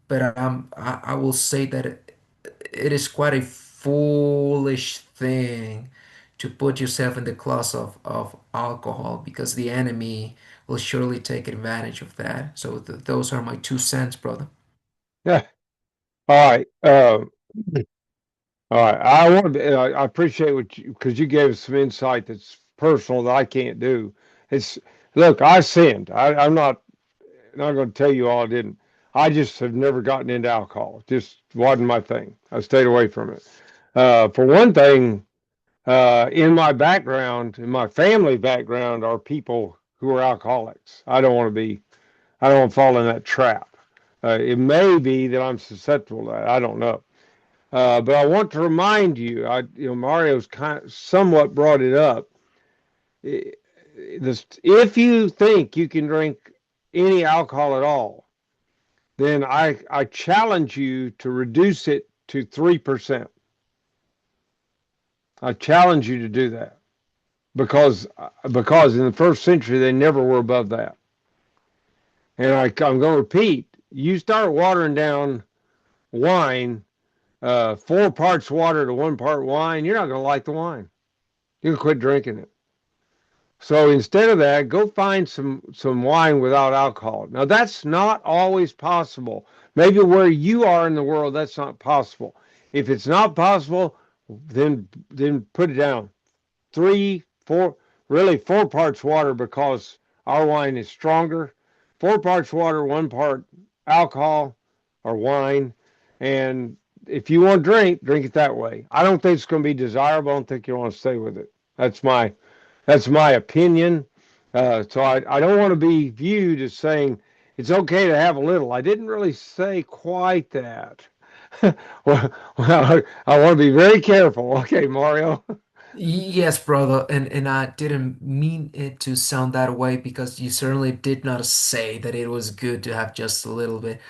but I will say that it is quite a foolish thing to put yourself in the class of alcohol because the enemy will surely take advantage of that. So those are my 2 cents, brother. Yeah. All right. All right. I appreciate what you, because you gave us some insight that's personal that I can't do. It's, look, I sinned. I'm not going to tell you all I didn't. I just have never gotten into alcohol. It just wasn't my thing. I stayed away from it. For one thing, in my background, in my family background, are people who are alcoholics. I don't want to fall in that trap. It may be that I'm susceptible to that. I don't know. But I want to remind you, Mario's somewhat brought it up. If you think you can drink any alcohol at all, then I challenge you to reduce it to 3%. I challenge you to do that because in the first century they never were above that. And I'm going to repeat: you start watering down wine, 4 parts water to 1 part wine, you're not going to like the wine. You'll quit drinking it. So instead of that, go find some wine without alcohol. Now that's not always possible. Maybe where you are in the world, that's not possible. If it's not possible, then put it down. 3, 4, really 4 parts water because our wine is stronger. 4 parts water, 1 part alcohol or wine. And if you want to drink it that way. I don't think it's going to be desirable. I don't think you want to stay with it. That's my opinion. So I don't want to be viewed as saying it's okay to have a little. I didn't really say quite that. well, I want to be very careful. Okay, Mario. Yes, brother, and I didn't mean it to sound that way because you certainly did not say that it was good to have just a little bit.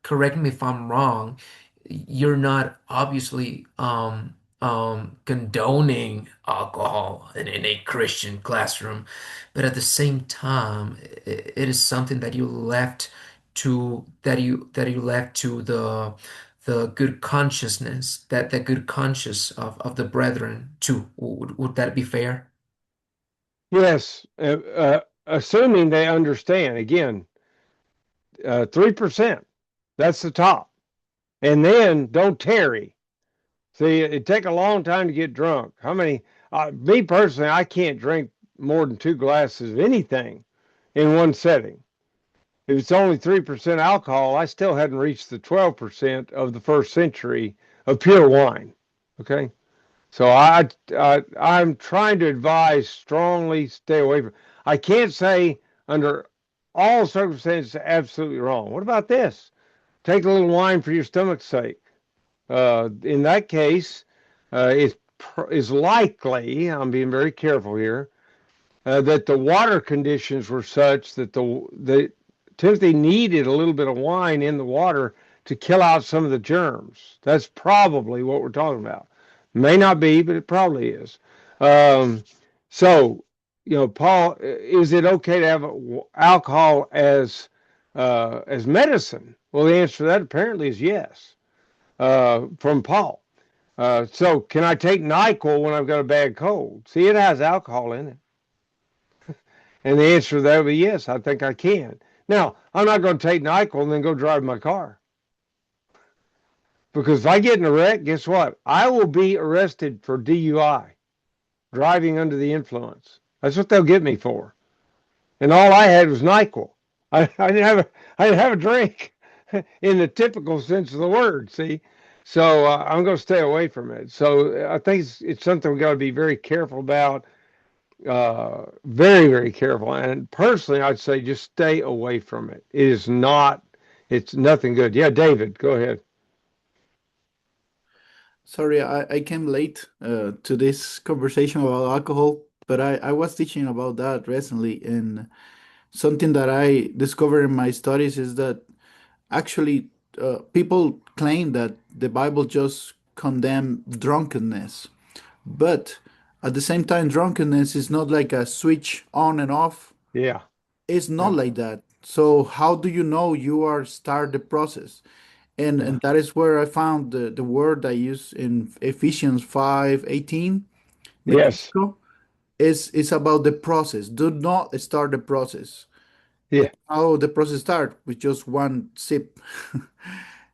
Correct me if I'm wrong. You're not obviously condoning alcohol in a Christian classroom, but at the same time, it is something that you left that you left to the good consciousness, that the good conscience of the brethren too. Would that be fair? Yes, assuming they understand. Again, 3%. That's the top. And then don't tarry. See, it take a long time to get drunk. How many? Me personally, I can't drink more than 2 glasses of anything in one setting. If it's only 3% alcohol, I still hadn't reached the 12% of the first century of pure wine. Okay, so I'm trying to advise strongly stay away from. I can't say under all circumstances absolutely wrong. What about this? take a little wine for your stomach's sake. In that case, it's likely, I'm being very careful here, that the water conditions were such that the Timothy needed a little bit of wine in the water to kill out some of the germs. That's probably what we're talking about. May not be, but it probably is. Um, so, Paul, is it okay to have alcohol as medicine? Well, the answer to that apparently is yes, from Paul. So, can I take NyQuil when I've got a bad cold? See, it has alcohol in it. And the answer to that would be yes, I think I can. Now, I'm not going to take NyQuil and then go drive my car. Because if I get in a wreck, guess what? I will be arrested for DUI, driving under the influence. That's what they'll get me for. And all I had was NyQuil. I didn't have a drink in the typical sense of the word, see? So I'm going to stay away from it. So I think it's something we got to be very careful about. Very, very careful. And personally, I'd say just stay away from it. It's nothing good. Yeah, David, go ahead. Sorry, I came late to this conversation about alcohol, but I was teaching about that recently, and something that I discovered in my studies is that actually people claim that the Bible just condemn drunkenness, but at the same time, drunkenness is not like a switch on and off. Yeah. It's not Yeah. like that. So how do you know you are start the process? And Yeah. and that is where I found the word I use in Ephesians 5:18. Yes. Mephisto is about the process. Do not start the process. Yeah. How the process start with just one sip.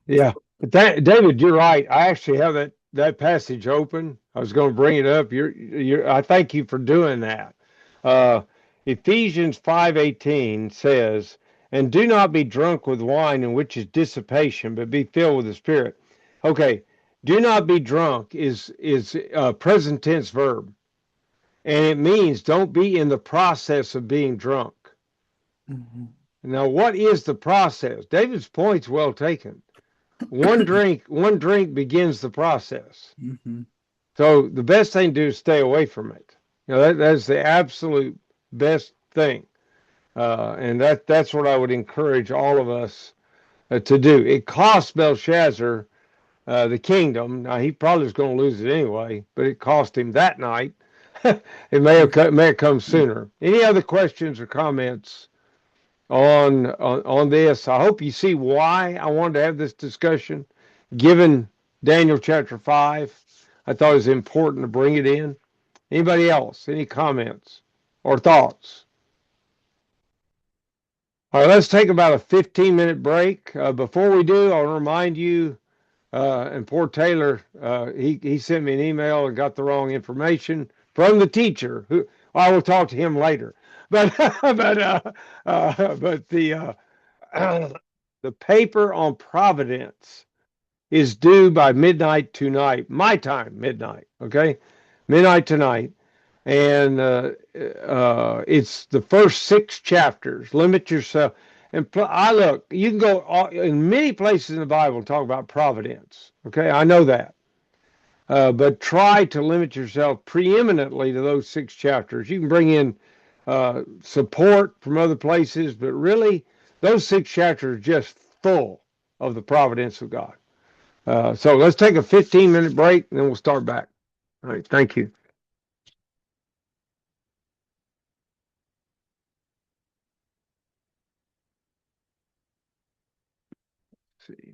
Yeah. But David, you're right. I actually have that passage open. I was going to bring it up. I thank you for doing that. Uh, Ephesians 5:18 says, "And do not be drunk with wine, in which is dissipation, but be filled with the Spirit." Okay, do not be drunk is a present tense verb, and it means don't be in the process of being drunk. Mhm. Now, what is the process? David's point's well taken. One drink begins the process. Mhm. So the best thing to do is stay away from it. That's the absolute best thing, and that's what I would encourage all of us to do. It cost Belshazzar the kingdom. Now he probably was going to lose it anyway, but it cost him that night. It may have come sooner. Any other questions or comments on this? I hope you see why I wanted to have this discussion, given Daniel chapter 5. I thought it was important to bring it in. Anybody else? Any comments or thoughts? All right, let's take about a 15-minute break. Before we do, I'll remind you, and poor Taylor, he sent me an email and got the wrong information from the teacher. Who I will talk to him later. But but the paper on Providence is due by midnight tonight, my time, midnight. Okay, midnight tonight, and it's the first 6 chapters. Limit yourself. And I look, you can go in many places in the Bible and talk about providence. Okay, I know that. But try to limit yourself preeminently to those 6 chapters. You can bring in support from other places, but really, those 6 chapters are just full of the providence of God. So let's take a 15-minute break and then we'll start back. All right, thank you. See.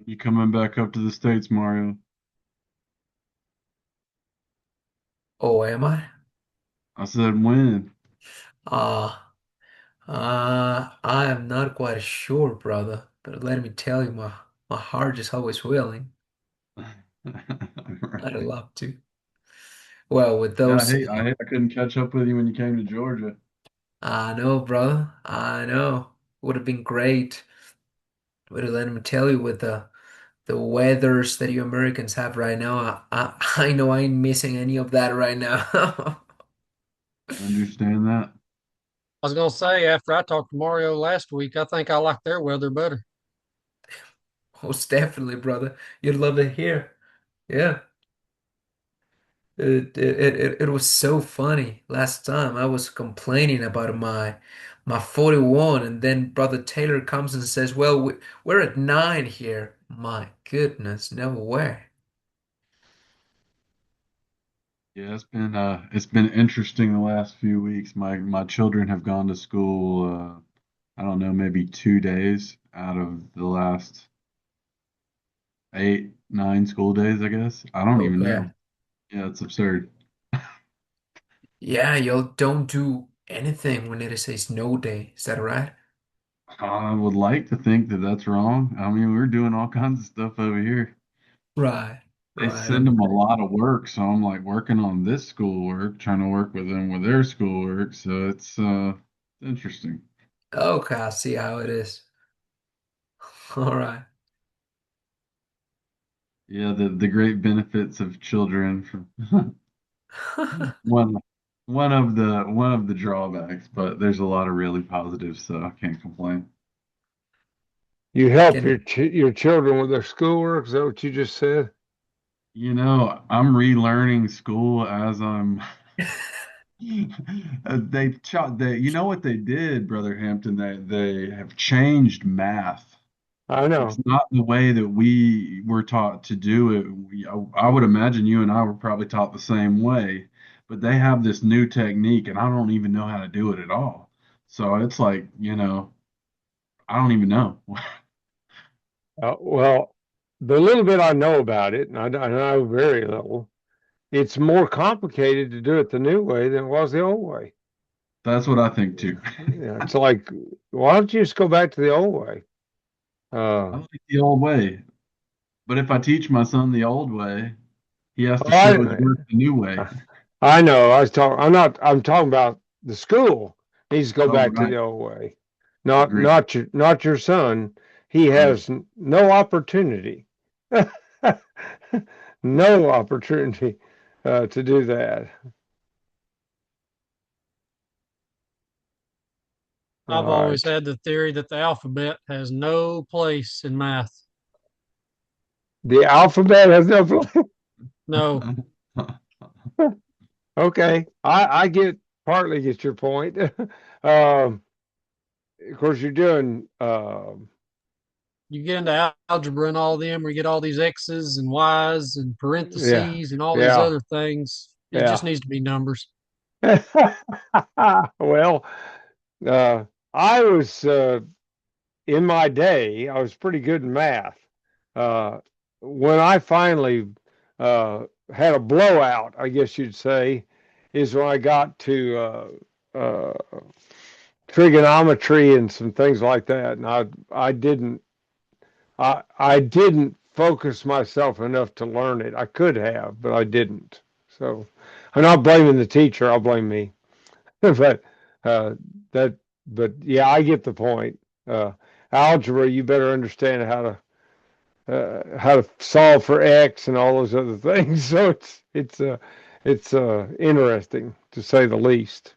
You coming back up to the States, Mario? Oh, am I? I said when. Uh, I am not quite sure, brother, but let me tell you, my heart is always willing. I'd Right. love to. Well, with Yeah, those, I hate I couldn't catch up with you when you came to Georgia. I know, brother, I know. Would have been great. But let me tell you, with the weathers that you Americans have right now, I know I ain't missing any of that right now. I understand that. I was gonna say after I talked to Mario last week, I think I like their weather better. Most definitely, brother. You'd love it here. Yeah. It was so funny. Last time I was complaining about my 41, and then Brother Taylor comes and says, "Well, we're at 9 here." My goodness, no way. Yeah, it's been interesting the last few weeks. My children have gone to school I don't know, maybe 2 days out of the last 8, 9 school days, I guess. I don't Oh, even know. bad. Yeah, it's absurd. Yeah, y'all don't do anything when it is a snow day. Is that right? I would like to think that that's wrong. I mean, we're doing all kinds of stuff over here. Right, They right. send them a lot of work, so I'm like working on this schoolwork, trying to work with them with their schoolwork. So it's interesting. Okay, I see how it is. All right. Yeah, the great benefits of children from one one of the drawbacks, but there's a lot of really positives, so I can't complain. You help Can your children with their schoolwork. Is that what you just said? I'm relearning school as I'm you know what they did, Brother Hampton? They have changed math. I It's know. not the way that we were taught to do it. I would imagine you and I were probably taught the same way, but they have this new technique, and I don't even know how to do it at all. So it's like, I don't even know. Well, the little bit I know about it, and I know very little, it's more complicated to do it the new way than it was the old way. That's what I think too. Yeah, it's like, why don't you just go back to the old way? I Uh, like the old way, but if I teach my son the old way, he has to show his I work the new way. I know. I'm not. I'm talking about the school needs to go Oh, back to right. the old way. Agreed. Not your son. He Right. has no opportunity, no opportunity to do that. All I've always right. had the theory that the alphabet has no place in math. The alphabet has no. No, Okay, I partly get your point. um, of course, you're doing. you get into algebra and all them, where you get all these X's and Y's and Yeah, parentheses and all these yeah, other things. It just yeah. needs to be numbers. Well, uh, I was in my day, I was pretty good in math. Uh, when I finally had a blowout, I guess you'd say, is when I got to trigonometry and some things like that. And I didn't focus myself enough to learn it. I could have, but I didn't. So I'm not blaming the teacher. I'll blame me. but uh, that, but yeah, I get the point. Uh, Algebra, you better understand how to solve for x and all those other things. So it's interesting to say the least.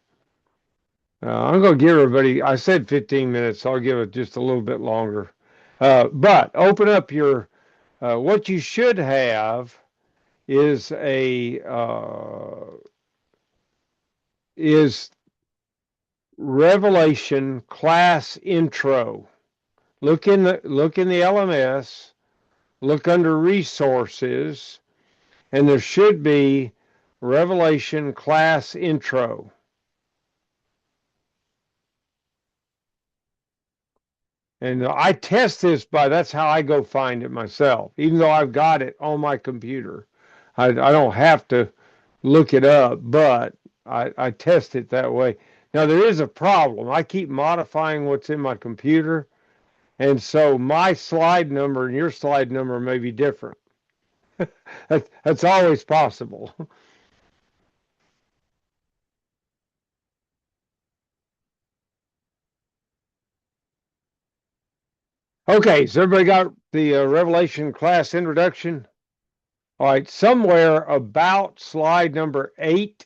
I'm going to give everybody. I said 15 minutes. So I'll give it just a little bit longer. But open up your. What you should have is a is Revelation class intro. Look in the LMS, look under resources, and there should be Revelation class intro. And I test this that's how I go find it myself, even though I've got it on my computer. I don't have to look it up, but I test it that way. Now, there is a problem. I keep modifying what's in my computer, and so my slide number and your slide number may be different. That's always possible. Okay, so everybody got the Revelation class introduction? All right, somewhere about slide number 8,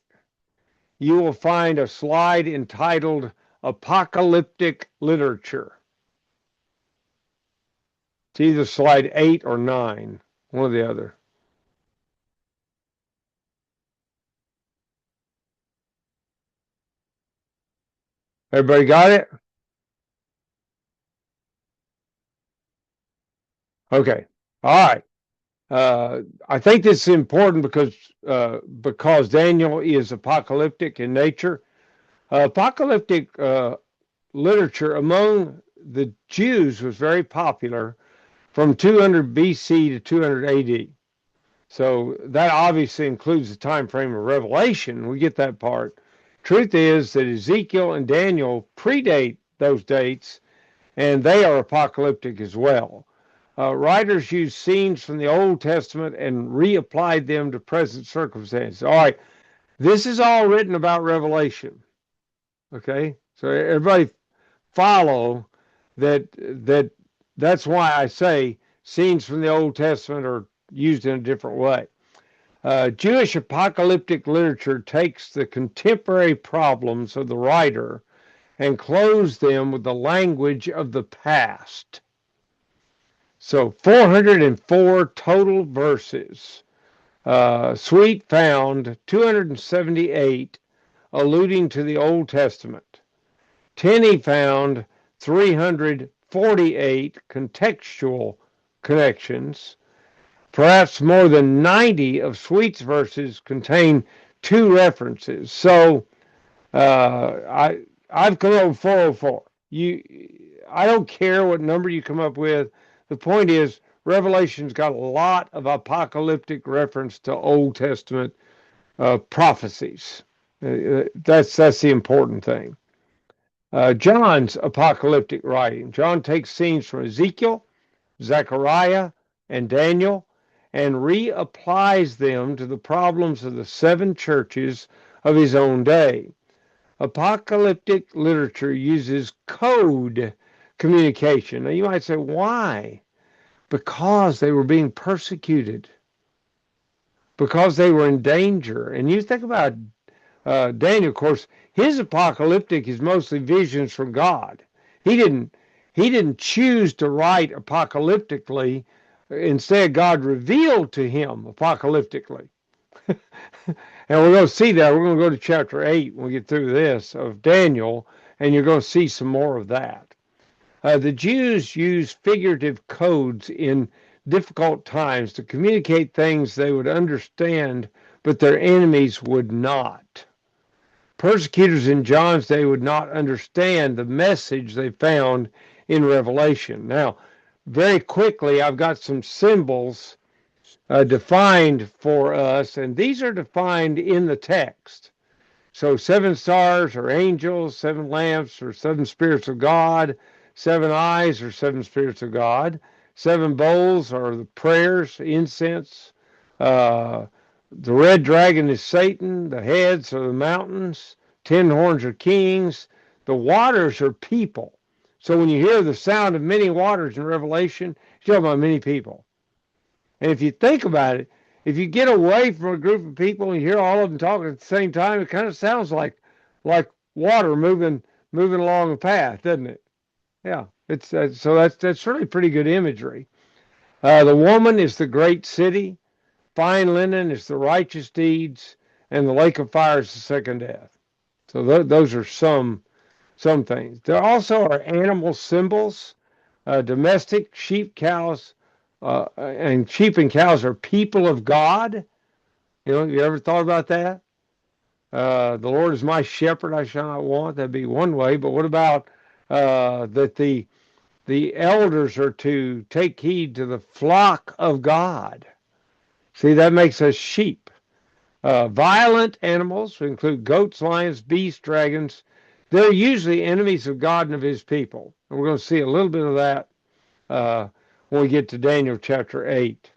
you will find a slide entitled Apocalyptic Literature. It's either slide 8 or 9, one or the other. Everybody got it? Okay. All right. I think this is important because Daniel is apocalyptic in nature. Apocalyptic literature among the Jews was very popular from 200 BC to 200 AD. So that obviously includes the time frame of Revelation. We get that part. Truth is that Ezekiel and Daniel predate those dates, and they are apocalyptic as well. Writers use scenes from the Old Testament and reapplied them to present circumstances. All right, this is all written about Revelation. Okay, so everybody follow that. That's why I say scenes from the Old Testament are used in a different way. Jewish apocalyptic literature takes the contemporary problems of the writer and clothes them with the language of the past. So 404 total verses. Sweet found 278 alluding to the Old Testament. Tenney found 348 contextual connections. Perhaps more than 90 of Sweet's verses contain 2 references. So I've come up with 404. I don't care what number you come up with. The point is, Revelation's got a lot of apocalyptic reference to Old Testament prophecies. That's the important thing. John's apocalyptic writing. John takes scenes from Ezekiel, Zechariah, and Daniel and reapplies them to the problems of the 7 churches of his own day. Apocalyptic literature uses code communication. Now, you might say, why? Because they were being persecuted, because they were in danger. And you think about Daniel, of course, his apocalyptic is mostly visions from God. He didn't choose to write apocalyptically. Instead, God revealed to him apocalyptically. And we're going to see that. We're going to go to chapter 8 when we get through this of Daniel, and you're going to see some more of that. The Jews used figurative codes in difficult times to communicate things they would understand, but their enemies would not. Persecutors in John's day would not understand the message they found in Revelation. Now, very quickly, I've got some symbols defined for us, and these are defined in the text. So 7 stars are angels, 7 lamps are 7 spirits of God, 7 eyes are 7 spirits of God, 7 bowls are the prayers, incense. The red dragon is Satan, the heads are the mountains, 10 horns are kings, the waters are people. So when you hear the sound of many waters in Revelation, it's talking about many people. And if you think about it, if you get away from a group of people and you hear all of them talking at the same time, it kind of sounds like water moving along a path, doesn't it? Yeah, it's so that's really pretty good imagery. The woman is the great city, fine linen is the righteous deeds, and the lake of fire is the second death. So those are some things. There also are animal symbols, domestic sheep, cows. And sheep and cows are people of God. You ever thought about that? The Lord is my shepherd, I shall not want. That'd be one way. But what about that the the elders are to take heed to the flock of God. See, that makes us sheep. Violent animals include goats, lions, beasts, dragons. They're usually enemies of God and of his people. And we're going to see a little bit of that when we get to Daniel chapter 8.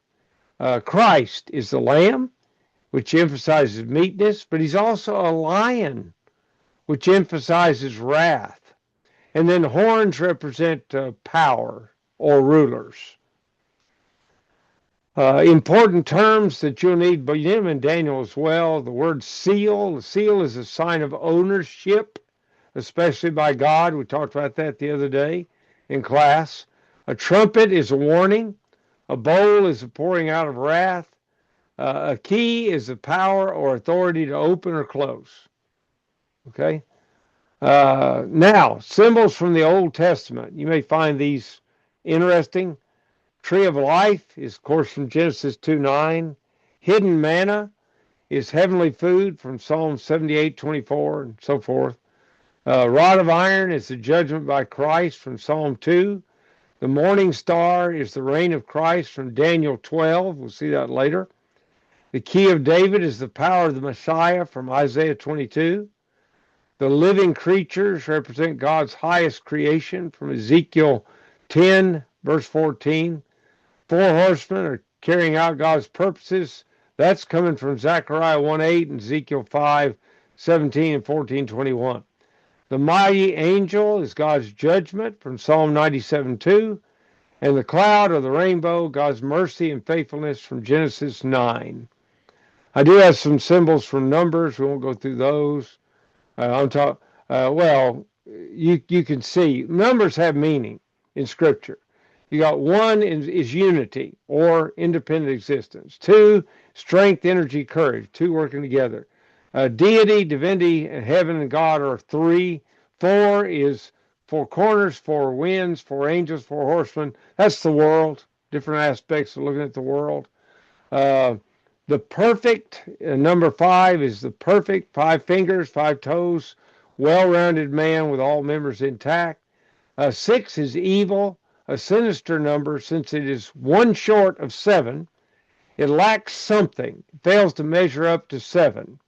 Christ is the lamb, which emphasizes meekness, but he's also a lion, which emphasizes wrath. And then horns represent power or rulers. Important terms that you'll need by him and Daniel as well. The word seal. The seal is a sign of ownership, especially by God. We talked about that the other day in class. A trumpet is a warning. A bowl is a pouring out of wrath. A key is the power or authority to open or close. Okay? Now, symbols from the Old Testament. You may find these interesting. Tree of life is, of course, from Genesis 2:9. Hidden manna is heavenly food from Psalm 78:24 and so forth. Rod of iron is the judgment by Christ from Psalm 2. The morning star is the reign of Christ from Daniel 12. We'll see that later. The key of David is the power of the Messiah from Isaiah 22. The living creatures represent God's highest creation from Ezekiel 10, verse 14. 4 horsemen are carrying out God's purposes. That's coming from Zechariah 1:8 and Ezekiel 5:17 and 14:21. The mighty angel is God's judgment from Psalm 97:2. And the cloud or the rainbow, God's mercy and faithfulness from Genesis 9. I do have some symbols from Numbers. We won't go through those. Well, you can see numbers have meaning in Scripture. You got 1 is unity or independent existence. 2, strength, energy, courage. 2 working together. Deity, divinity, and heaven and God are 3. 4 is 4 corners, 4 winds, 4 angels, 4 horsemen. That's the world. Different aspects of looking at the world. The perfect, number 5 is the perfect, 5 fingers, 5 toes, well-rounded man with all members intact. 6 is evil, a sinister number since it is 1 short of 7. It lacks something, it fails to measure up to 7.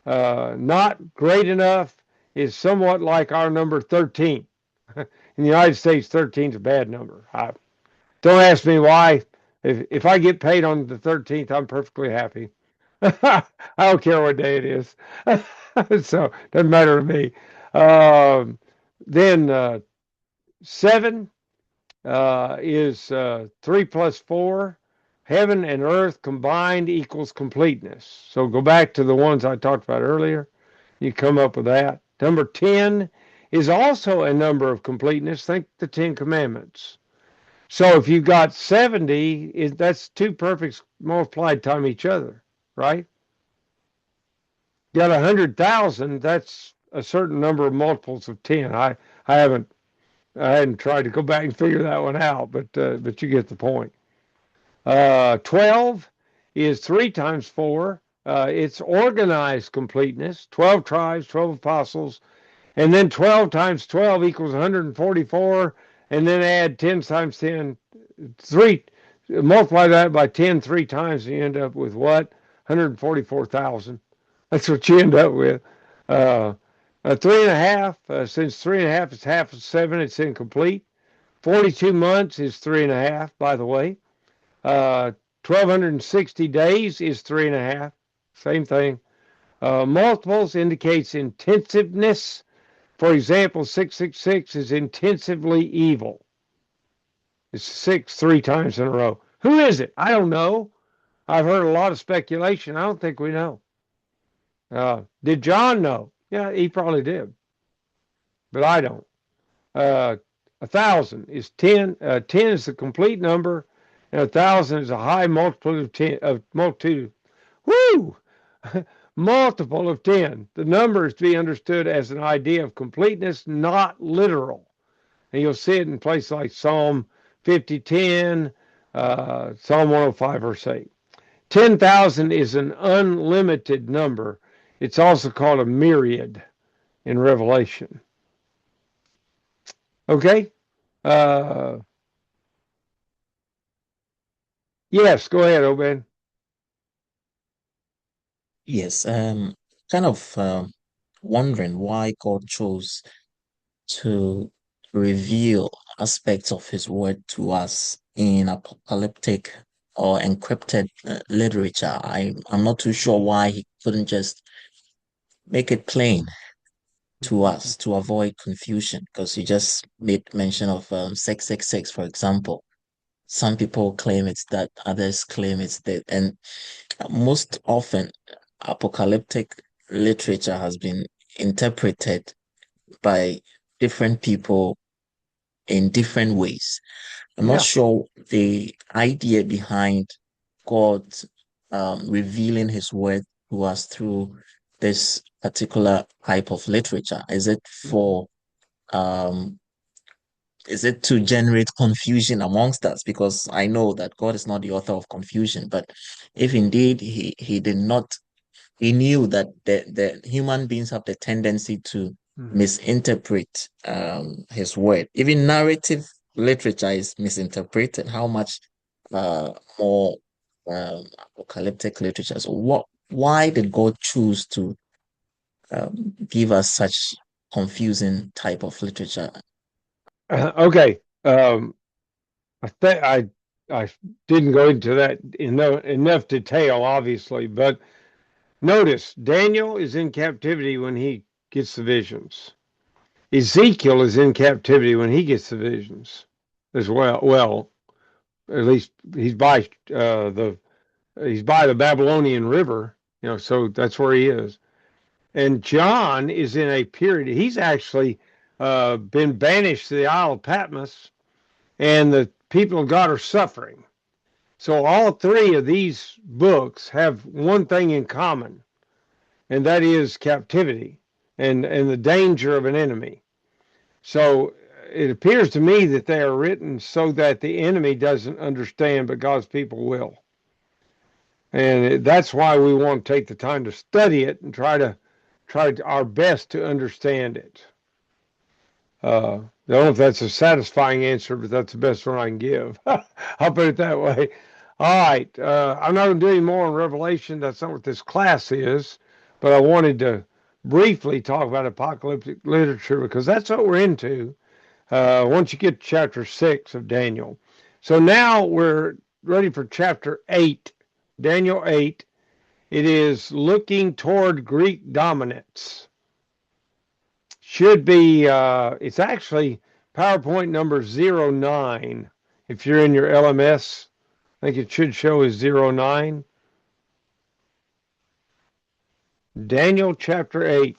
Not great enough is somewhat like our number 13. In the United States, 13 is a bad number. Don't ask me why. If I get paid on the 13th, I'm perfectly happy. I don't care what day it is. So it doesn't matter to me. Then 7 is 3 plus 4. Heaven and earth combined equals completeness. So go back to the ones I talked about earlier. You come up with that. Number 10 is also a number of completeness. Think the 10 Commandments. So if you've got 70, that's 2 perfects multiplied times each other, right? You got 100,000, that's a certain number of multiples of 10. I hadn't tried to go back and figure that one out, but you get the point. 12 is 3 times 4. It's organized completeness. 12 tribes, 12 apostles, and then 12 times 12 equals 144. And then add 10 times 10, 3, multiply that by 10 3 times, and you end up with what? 144,000. That's what you end up with. 3.5, since 3.5 is half of 7, it's incomplete. 42 months is 3.5, by the way. 1,260 days is 3.5, same thing. Multiples indicates intensiveness. For example, 666 is intensively evil. It's 6 3 times in a row. Who is it? I don't know. I've heard a lot of speculation. I don't think we know. Did John know? Yeah, he probably did. But I don't. 1,000 is 10. 10 is the complete number, and 1,000 is a high multiple of 10. Woo! Multiple of 10. The number is to be understood as an idea of completeness, not literal. And you'll see it in places like Psalm 50:10, Psalm 105, verse 8. 10,000 is an unlimited number. It's also called a myriad in Revelation. Okay? Yes, go ahead, Obed. Yes, kind of wondering why God chose to reveal aspects of his word to us in apocalyptic or encrypted literature. I'm not too sure why he couldn't just make it plain to us to avoid confusion, because you just made mention of 666, for example. Some people claim it's that, others claim it's that, and most often apocalyptic literature has been interpreted by different people in different ways. I'm not Yeah. sure the idea behind God revealing his word to us through this particular type of literature. Um, is it to generate confusion amongst us? Because I know that God is not the author of confusion, but if indeed he did not, he knew that the human beings have the tendency to misinterpret his word. Even narrative literature is misinterpreted. How much more apocalyptic literature? So why did God choose to give us such confusing type of literature? Okay. I think I didn't go into that in enough detail, obviously, but notice Daniel is in captivity when he gets the visions. Ezekiel is in captivity when he gets the visions as well. Well, at least he's by the Babylonian River, so that's where he is. And John is in a period. He's actually been banished to the Isle of Patmos, and the people of God are suffering. So all three of these books have one thing in common, and that is captivity and the danger of an enemy. So it appears to me that they are written so that the enemy doesn't understand, but God's people will. And that's why we want to take the time to study it and try our best to understand it. I don't know if that's a satisfying answer, but that's the best one I can give. I'll put it that way. All right. I'm not going to do any more on Revelation. That's not what this class is. But I wanted to briefly talk about apocalyptic literature because that's what we're into once you get to chapter 6 of Daniel. So now we're ready for chapter 8, Daniel 8. It is looking toward Greek dominance. Should be, it's actually PowerPoint number 09. If you're in your LMS, I think it should show as 09. Daniel chapter 8.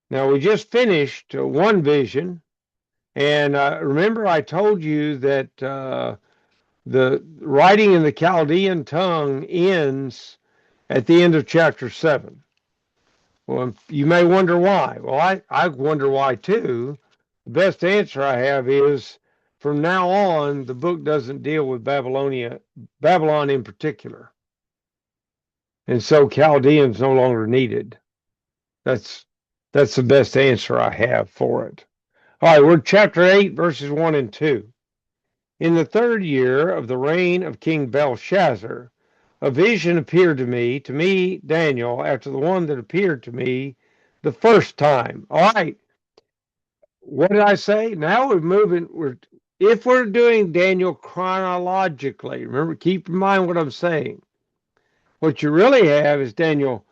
Now, we just finished one vision. And remember, I told you that the writing in the Chaldean tongue ends at the end of chapter 7. Well, you may wonder why. Well, I wonder why too. The best answer I have is from now on, the book doesn't deal with Babylon in particular. And so Chaldeans no longer needed. That's the best answer I have for it. All right, we're chapter 8, verses 1 and 2. In the 3rd year of the reign of King Belshazzar, a vision appeared to me, Daniel, after the one that appeared to me the first time. All right. What did I say? Now we're moving. If we're doing Daniel chronologically, remember, keep in mind what I'm saying. What you really have is Daniel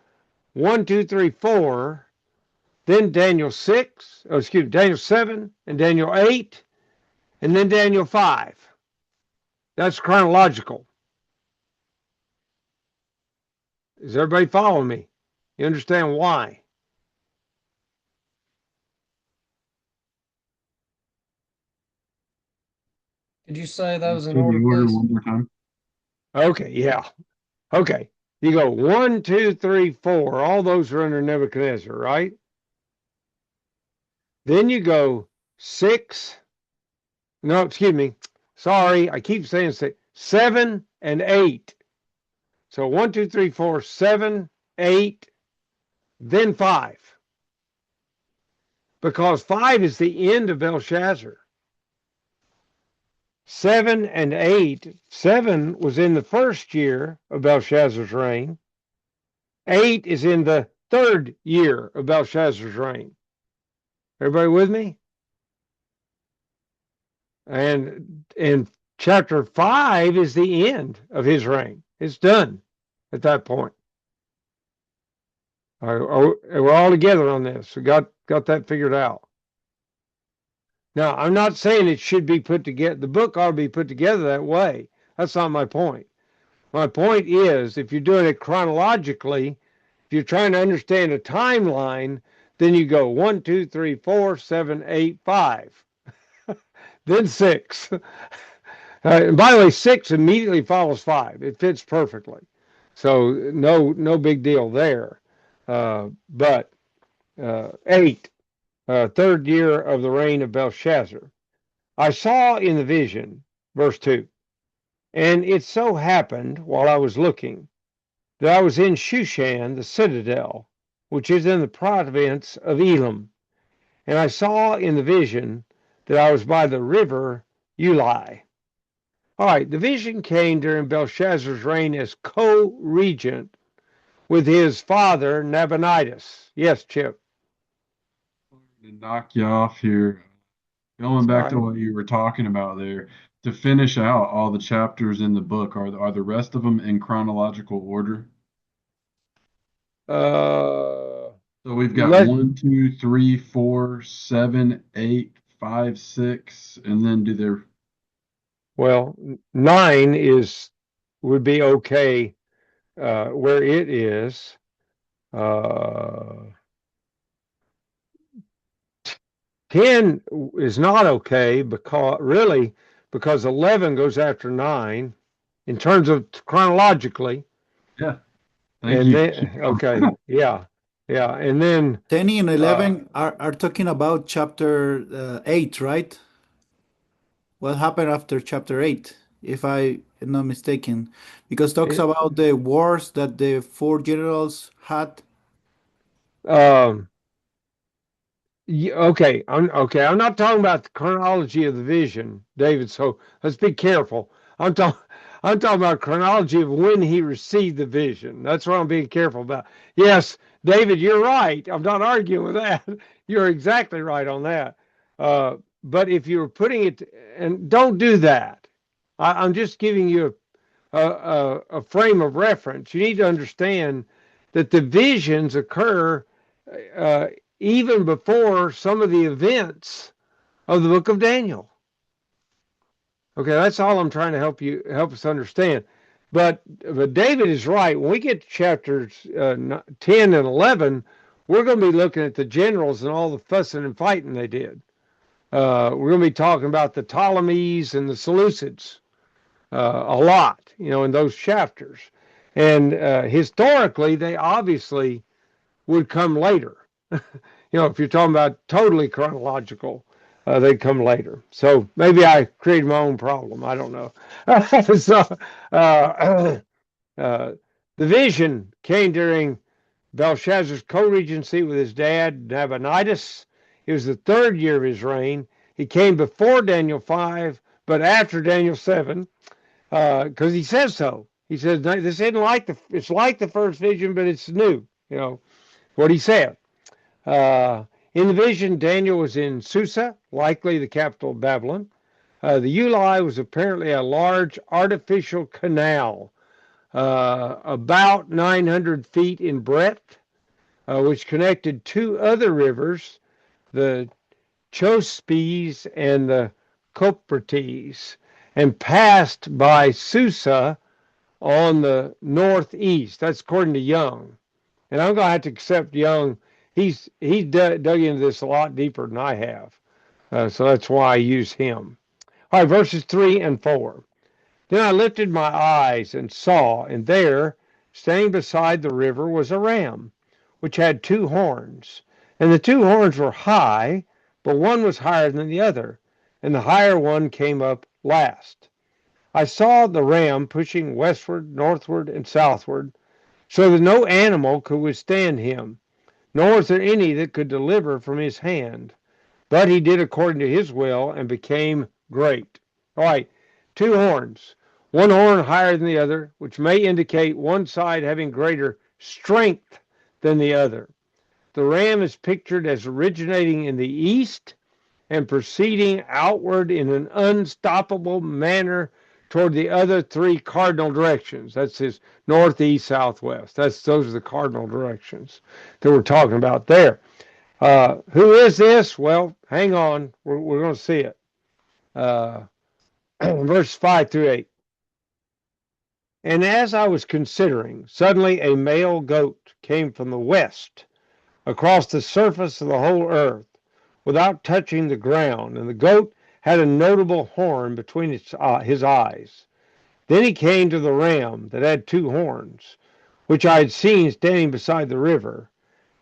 1, 2, 3, 4, then Daniel 6, Daniel 7, and Daniel 8, and then Daniel 5. That's chronological. Is everybody following me? You understand why? Could you say those in Say the order, order please? one more time. Okay, yeah. Okay. You go 1, 2, 3, 4. All those are under Nebuchadnezzar, right? Then you go 6. No, excuse me. Sorry, I keep saying 6. 7 and 8. So 1, 2, 3, 4, 7, 8, then 5. Because 5 is the end of Belshazzar. 7 and 8. 7 was in the first year of Belshazzar's reign. 8 is in the third year of Belshazzar's reign. Everybody with me? And chapter 5 is the end of his reign. It's done at that point. We're all together on this. We got that figured out. Now, I'm not saying it should be put together. The book ought to be put together that way. That's not my point. My point is, if you're doing it chronologically, if you're trying to understand a timeline, then you go 1, 2, 3, 4, 7, 8, 5, then 6. And by the way, 6 immediately follows 5. It fits perfectly. So no big deal there. But 8, third year of the reign of Belshazzar. I saw in the vision, verse 2, and it so happened while I was looking that I was in Shushan, the citadel, which is in the province of Elam. And I saw in the vision that I was by the river Ulai. All right, the vision came during Belshazzar's reign as co-regent with his father, Nabonidus. Yes, Chip. To knock you off here, going back to what you were talking about there, to finish out all the chapters in the book, are the rest of them in chronological order? So we've got 1, 2, 3, 4, 7, 8, 5, 6, and then do there. Well, 9 would be okay where it is. 10 is not okay because 11 goes after 9 in terms of chronologically. Yeah. Thank you. Okay. Yeah. And then 10 and 11 are talking about chapter 8, right? What happened after chapter 8, if I am not mistaken? Because talks about the wars that the 4 generals had. Okay. I'm not talking about the chronology of the vision, David. So let's be careful. I'm talking about chronology of when he received the vision. That's what I'm being careful about. Yes, David, you're right. I'm not arguing with that. You're exactly right on that. But if you're putting it, and don't do that. I'm just giving you a frame of reference. You need to understand that the visions occur even before some of the events of the book of Daniel. Okay, that's all I'm trying to help us understand. But David is right. When we get to chapters 10 and 11, we're going to be looking at the generals and all the fussing and fighting they did. We're going to be talking about the Ptolemies and the Seleucids a lot, in those chapters. And historically, they obviously would come later. If you're talking about totally chronological, they come later. So maybe I created my own problem. I don't know. So the vision came during Belshazzar's co-regency with his dad, Nabonidus. It was the third year of his reign. He came before Daniel 5, but after Daniel 7, because he says so. He says, this isn't it's like the first vision, but it's new, what he said. In the vision, Daniel was in Susa, likely the capital of Babylon. The Ulai was apparently a large artificial canal, about 900 feet in breadth, which connected 2 other rivers, the Chospes and the Coprates, and passed by Susa on the northeast. That's according to Young. And I'm going to have to accept Young. He's dug into this a lot deeper than I have. So that's why I use him. All right, verses 3 and 4. Then I lifted my eyes and saw, and there, standing beside the river, was a ram, which had 2 horns. And the 2 horns were high, but one was higher than the other, and the higher one came up last. I saw the ram pushing westward, northward, and southward, so that no animal could withstand him, nor was there any that could deliver from his hand. But he did according to his will and became great. All right, two horns, one horn higher than the other, which may indicate one side having greater strength than the other. The ram is pictured as originating in the east and proceeding outward in an unstoppable manner toward the other three cardinal directions. That's his northeast, southwest. Those are the cardinal directions that we're talking about there. Who is this? Well, hang on. We're going to see it. Verse 5 through 8. And as I was considering, suddenly a male goat came from the west across the surface of the whole earth without touching the ground, and the goat had a notable horn between his eyes. Then he came to the ram that had two horns, which I had seen standing beside the river,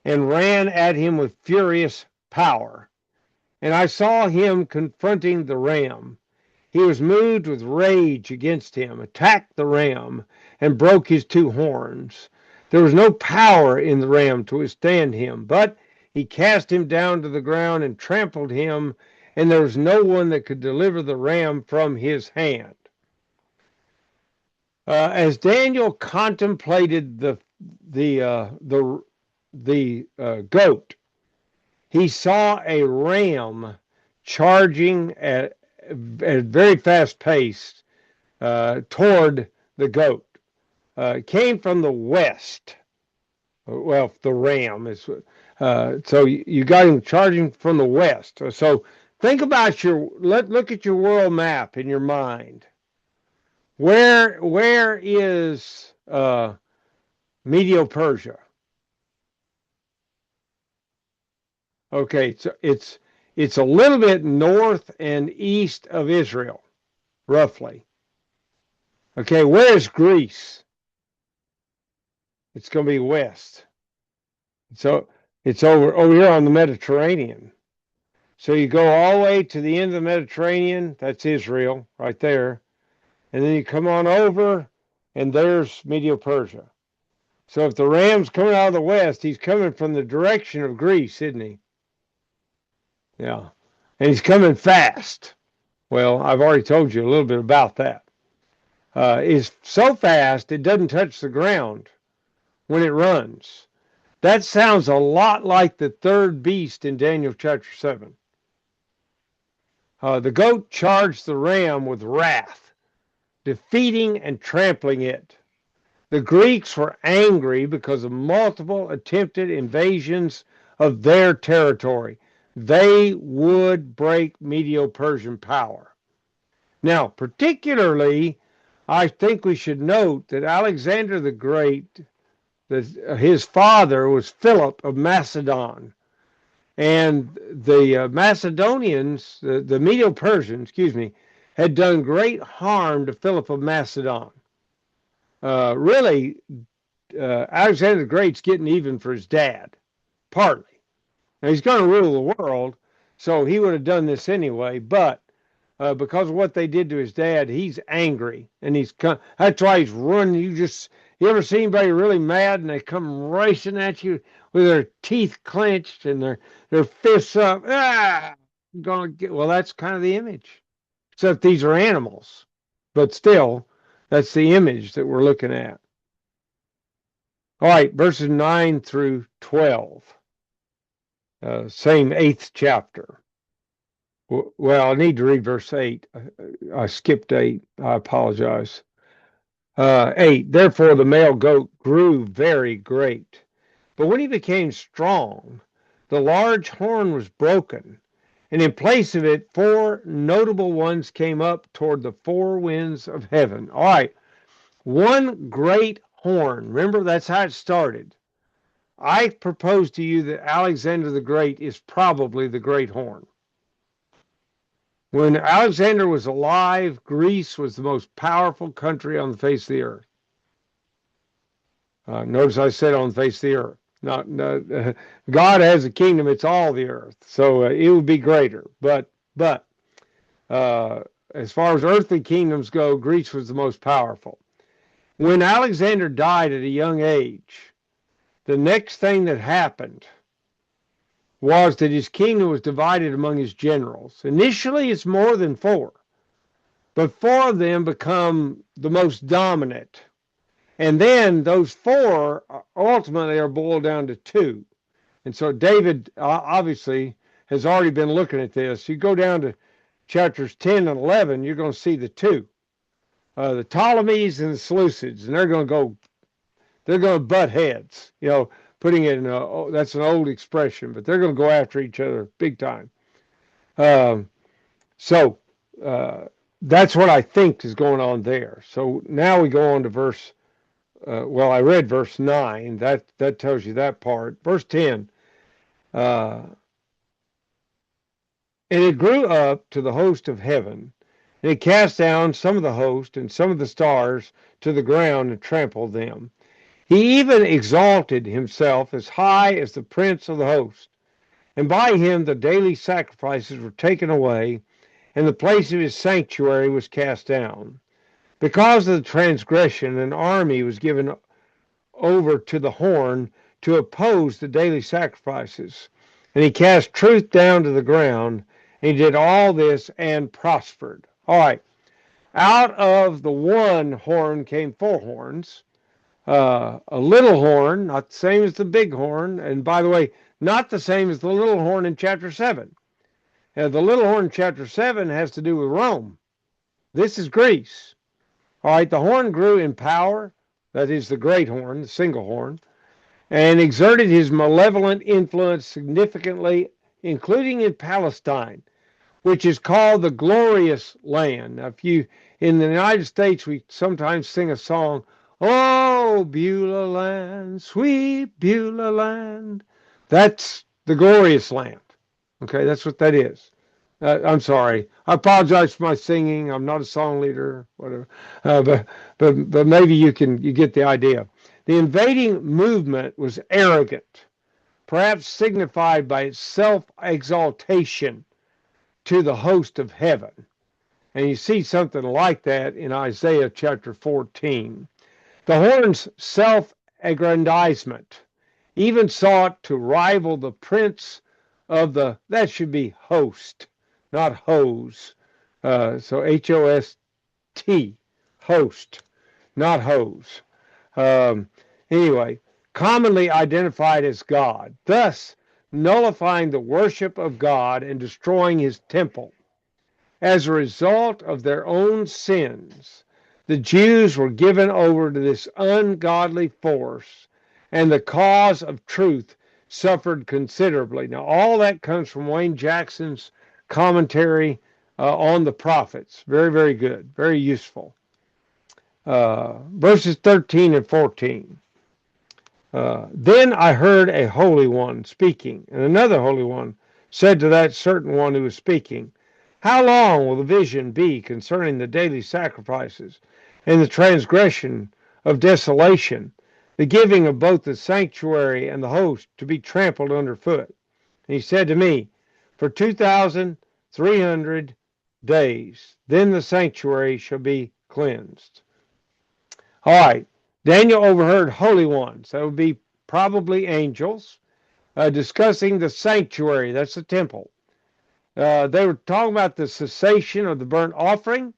and ran at him with furious power. And I saw him confronting the ram. He was moved with rage against him, attacked the ram, and broke his two horns. There was no power in the ram to withstand him, but he cast him down to the ground and trampled him, and there was no one that could deliver the ram from his hand. As Daniel contemplated the goat, he saw a ram charging at a very fast pace toward the goat. It came from the west. Well, the ram is. So you got him charging from the west. So think about look at your world map in your mind. Where is Medo-Persia? Okay, so it's a little bit north and east of Israel, roughly. Okay, where is Greece? It's going to be west. So it's over here on the Mediterranean. So you go all the way to the end of the Mediterranean. That's Israel right there. And then you come on over, and there's Medo-Persia. So if the ram's coming out of the west, he's coming from the direction of Greece, isn't he? Yeah. And he's coming fast. Well, I've already told you a little bit about that. It's so fast, it doesn't touch the ground when it runs. That sounds a lot like the third beast in Daniel chapter 7. The goat charged the ram with wrath, defeating and trampling it. The Greeks were angry because of multiple attempted invasions of their territory. They would break Medo-Persian power. Now, particularly, I think we should note that Alexander the Great, his father was Philip of Macedon. And the Macedonians, the Medo-Persians, had done great harm to Philip of Macedon. Really, Alexander the Great's getting even for his dad, partly. Now, he's going to rule the world, so he would have done this anyway, but because of what they did to his dad, he's angry, and that's why he's running. You ever see anybody really mad, and they come racing at you with their teeth clenched and their fists up? Well, that's kind of the image, except these are animals, but still, that's the image that we're looking at. All right, verses 9 through 12. Same 8th chapter. Well, I need to read verse 8. I skipped 8. I apologize. 8. Therefore the male goat grew very great. But when he became strong, the large horn was broken, and in place of it, 4 notable ones came up toward the 4 winds of heaven. All right. One great horn. Remember, that's how it started. I propose to you that Alexander the Great is probably the great horn. When Alexander was alive, Greece was the most powerful country on the face of the earth. Notice I said on the face of the earth. God has a kingdom, it's all the earth. So it would be greater. But as far as earthly kingdoms go, Greece was the most powerful. When Alexander died at a young age, the next thing that happened was that his kingdom was divided among his generals. Initially, it's more than 4. but 4 of them become the most dominant. And then those 4 ultimately are boiled down to 2. And so David obviously has already been looking at this. You go down to chapters 10 and 11, you're going to see the 2, the Ptolemies and the Seleucids, and they're going to butt heads. Putting it in that's an old expression, but they're going to go after each other big time. So that's what I think is going on there. So now we go on to verse. I read verse 9. That tells you that part. Verse 10. And it grew up to the host of heaven, and it cast down some of the host and some of the stars to the ground and trampled them. He even exalted himself as high as the prince of the host, and by him the daily sacrifices were taken away, and the place of his sanctuary was cast down. Because of the transgression, an army was given over to the horn to oppose the daily sacrifices, and he cast truth down to the ground, and he did all this and prospered. All right, out of the one horn came 4 horns. A little horn, not the same as the big horn, and by the way, not the same as the little horn in chapter 7. The little horn in chapter 7 has to do with Rome. This is Greece. All right, the horn grew in power, that is the great horn, the single horn, and exerted his malevolent influence significantly, including in Palestine, which is called the glorious land. Now, in the United States, we sometimes sing a song, "Oh, Beulah land, sweet Beulah land." That's the glorious land. Okay, that's what that is. I'm sorry. I apologize for my singing. I'm not a song leader, whatever. But maybe you get the idea. The invading movement was arrogant, perhaps signified by its self-exaltation to the host of heaven. And you see something like that in Isaiah chapter 14. The horn's self-aggrandizement even sought to rival the prince of that should be host, not hose. So H-O-S-T, host, not hose. Anyway, commonly identified as God, thus nullifying the worship of God and destroying his temple. As a result of their own sins, the Jews were given over to this ungodly force, and the cause of truth suffered considerably. Now, all that comes from Wayne Jackson's commentary on the prophets. Very, very good. Very useful. Verses 13 and 14. Then I heard a holy one speaking, and another holy one said to that certain one who was speaking, "How long will the vision be concerning the daily sacrifices and the transgression of desolation, the giving of both the sanctuary and the host to be trampled underfoot?" And he said to me, "For 2,300 days, then the sanctuary shall be cleansed." All right, Daniel overheard holy ones, that would be probably angels, discussing the sanctuary, that's the temple. They were talking about the cessation of the burnt offering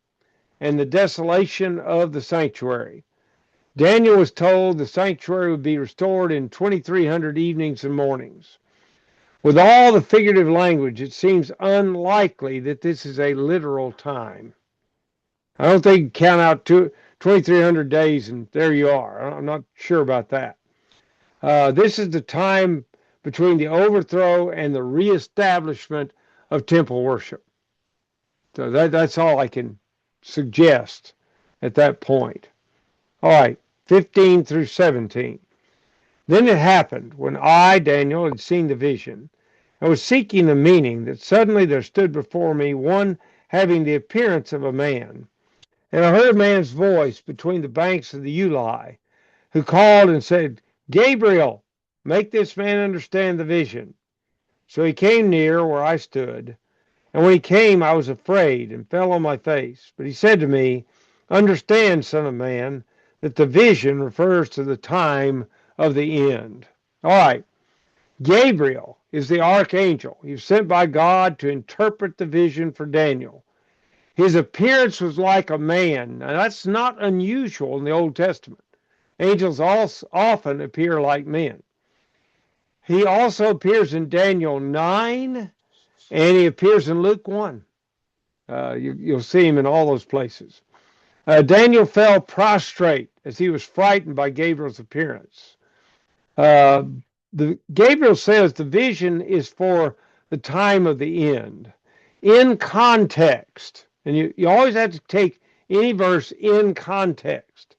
and the desolation of the sanctuary. Daniel was told the sanctuary would be restored in 2,300 evenings and mornings. With all the figurative language, it seems unlikely that this is a literal time. I don't think you count out 2,300 days and there you are. I'm not sure about that. This is the time between the overthrow and the reestablishment of temple worship. So that's all I can suggest at that point. All right, 15 through 17. Then it happened, when I, Daniel, had seen the vision, and was seeking the meaning, that suddenly there stood before me one having the appearance of a man. And I heard a man's voice between the banks of the Ulai, who called and said, "Gabriel, make this man understand the vision." So he came near where I stood, and when he came, I was afraid and fell on my face. But he said to me, "Understand, son of man, that the vision refers to the time of the end." All right, Gabriel is the archangel. He was sent by God to interpret the vision for Daniel. His appearance was like a man. Now, that's not unusual in the Old Testament. Angels also often appear like men. He also appears in Daniel 9, and he appears in Luke 1. You'll see him in all those places. Daniel fell prostrate as he was frightened by Gabriel's appearance. Gabriel says the vision is for the time of the end. In context, and you always have to take any verse in context.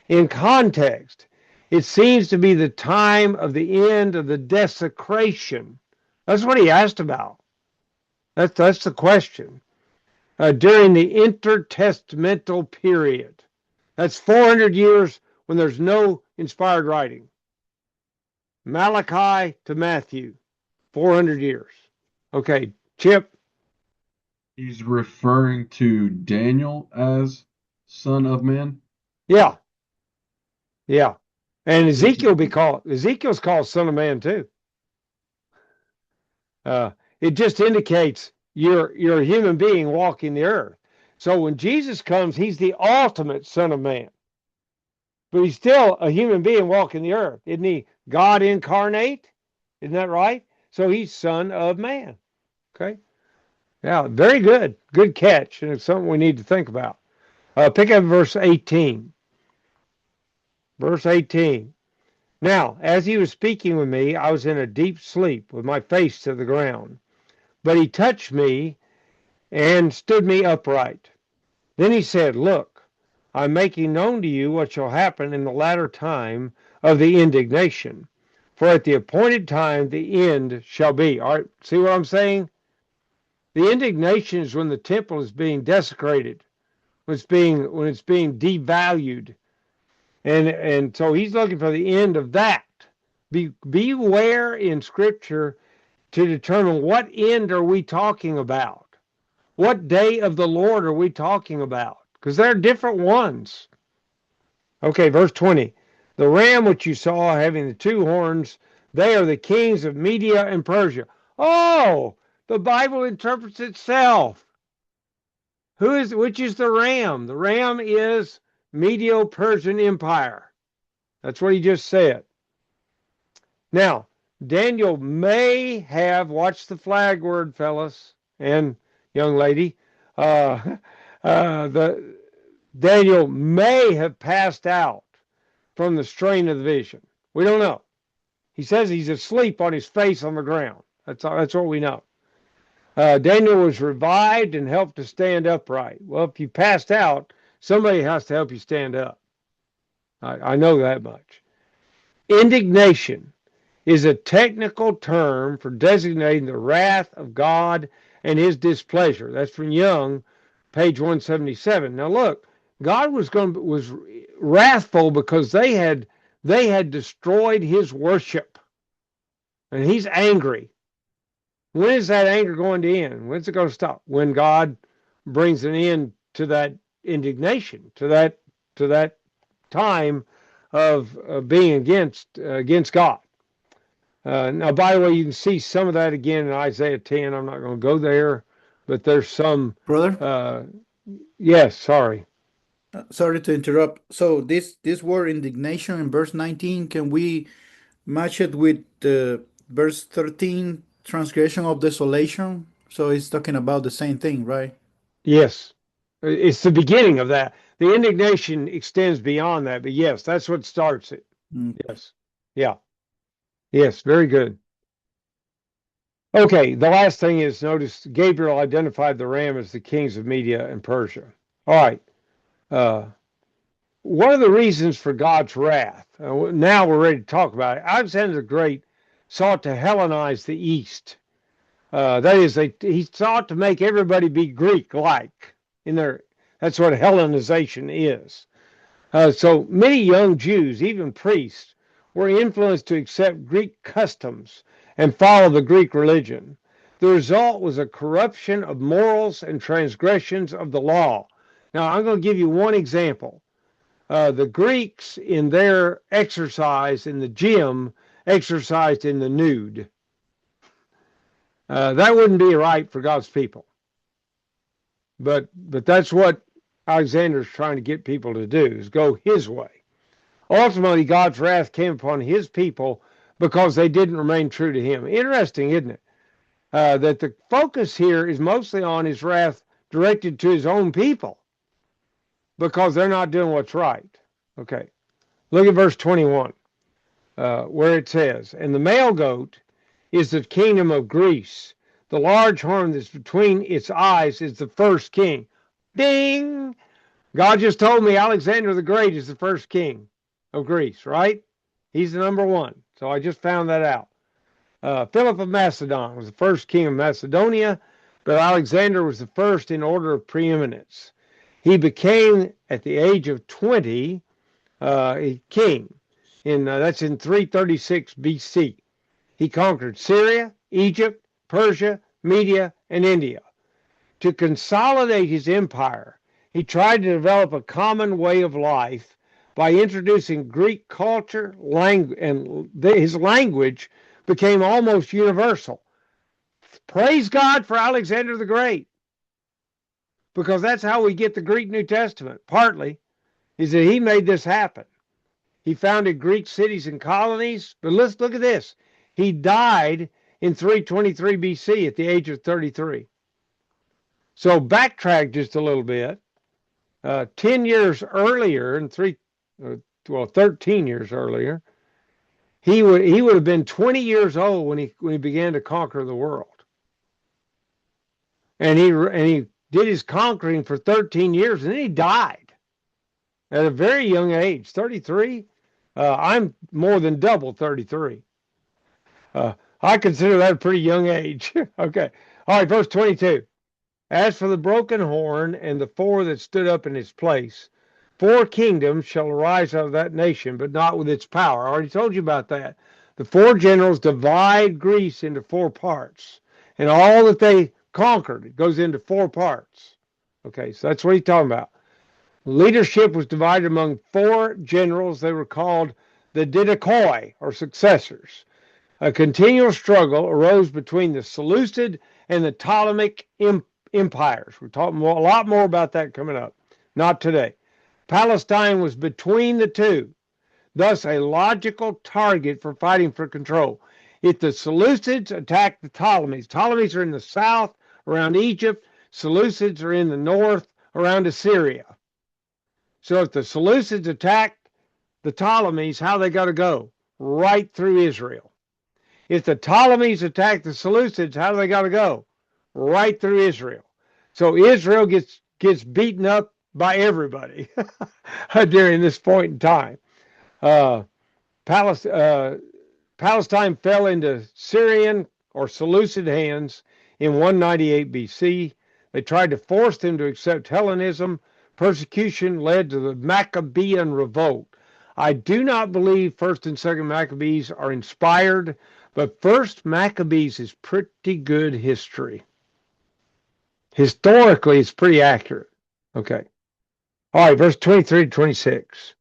In context, it seems to be the time of the end of the desecration. That's what he asked about. That's the question. During the intertestamental period. That's 400 years when there's no inspired writing. Malachi to Matthew, 400 years. Okay, Chip. He's referring to Daniel as Son of Man. Yeah. Yeah. And Ezekiel's called Son of Man too. It just indicates you're a human being walking the earth. So when Jesus comes, he's the ultimate Son of Man. But he's still a human being walking the earth. Isn't he God incarnate? Isn't that right? So he's Son of Man. Okay. Yeah, very good. Good catch. And it's something we need to think about. Pick up verse 18. Verse 18. Now, as he was speaking with me, I was in a deep sleep with my face to the ground. But he touched me and stood me upright. Then he said, Look, I'm making known to you what shall happen in the latter time of the indignation. For at the appointed time the end shall be. All right, see what I'm saying? The indignation is when the temple is being desecrated, when it's being devalued. And so he's looking for the end of that. Beware in Scripture to determine what end are we talking about. What day of the Lord are we talking about? Because there are different ones. Okay, verse 20. The ram which you saw having the two horns, they are the kings of Media and Persia. Oh, the Bible interprets itself. Which is the ram? The ram is Medo-Persian Empire. That's what he just said. Now, Daniel may have, watch the flag word, fellas and young lady, Daniel may have passed out from the strain of the vision. We don't know. He says he's asleep on his face on the ground. That's what we know. Daniel was revived and helped to stand upright. Well, if you passed out, somebody has to help you stand up. I know that much. Indignation is a technical term for designating the wrath of God and his displeasure. That's from Young, page 177. Now look, God was wrathful because they had destroyed his worship. And he's angry. When is that anger going to end? When's it going to stop? When God brings an end to that indignation, to that time of being against God. Now, by the way, you can see some of that again in Isaiah 10. I'm not going to go there, but there's some. Brother? Yes, sorry. Sorry to interrupt. So this word indignation in verse 19, can we match it with verse 13, transgression of desolation? So it's talking about the same thing, right? Yes. It's the beginning of that. The indignation extends beyond that, but yes, that's what starts it. Yes. Yeah. Yes, very good. Okay, the last thing is, notice Gabriel identified the ram as the kings of Media and Persia. All right. One of the reasons for God's wrath, now we're ready to talk about it. Alexander the Great sought to Hellenize the East. That is, he sought to make everybody be Greek-like. That's what Hellenization is. So many young Jews, even priests, were influenced to accept Greek customs and follow the Greek religion. The result was a corruption of morals and transgressions of the law. Now, I'm going to give you one example. The Greeks, in their exercise in the gym, exercised in the nude. That wouldn't be right for God's people. But that's what Alexander's trying to get people to do, is go his way. Ultimately, God's wrath came upon his people because they didn't remain true to him. Interesting, isn't it? That the focus here is mostly on his wrath directed to his own people because they're not doing what's right. Okay. Look at verse 21, where it says, "And the male goat is the kingdom of Greece. The large horn that's between its eyes is the first king." Ding! God just told me Alexander the Great is the first king of Greece, right? He's the number one. So I just found that out. Philip of Macedon was the first king of Macedonia, but Alexander was the first in order of preeminence. He became, at the age of 20, a king. That's in 336 BC. He conquered Syria, Egypt, Persia, Media, and India. To consolidate his empire, he tried to develop a common way of life by introducing Greek culture, and his language became almost universal. Praise God for Alexander the Great, because that's how we get the Greek New Testament, partly, is that he made this happen. He founded Greek cities and colonies, but let's look at this. He died in 323 BC at the age of 33. So backtrack just a little bit. 10 years earlier, 13 years earlier, he would have been 20 years old when he began to conquer the world. And he did his conquering for 13 years, and then he died at a very young age, 33. I'm more than double 33. I consider that a pretty young age. Okay. All right, verse 22. "As for the broken horn and the four that stood up in its place, 4 kingdoms shall arise out of that nation, but not with its power." I already told you about that. The 4 generals divide Greece into 4 parts, and all that they conquered, it goes into 4 parts. Okay, so that's what he's talking about. Leadership was divided among 4 generals. They were called the Didache, or successors. A continual struggle arose between the Seleucid and the Ptolemaic empires. We're talking a lot more about that coming up. Not today. Palestine was between the two, thus a logical target for fighting for control. If the Seleucids attacked the Ptolemies are in the south around Egypt, Seleucids are in the north around Assyria. So if the Seleucids attacked the Ptolemies, how they got to go? Right through Israel. If the Ptolemies attack the Seleucids, how do they got to go? Right through Israel. So Israel gets beaten up by everybody during this point in time. Palestine fell into Syrian or Seleucid hands in 198 BC. They tried to force them to accept Hellenism. Persecution led to the Maccabean revolt. I do not believe 1st and 2nd Maccabees are inspired, but 1st Maccabees is pretty good history. Historically, it's pretty accurate. Okay. All right, verse 23 to 26.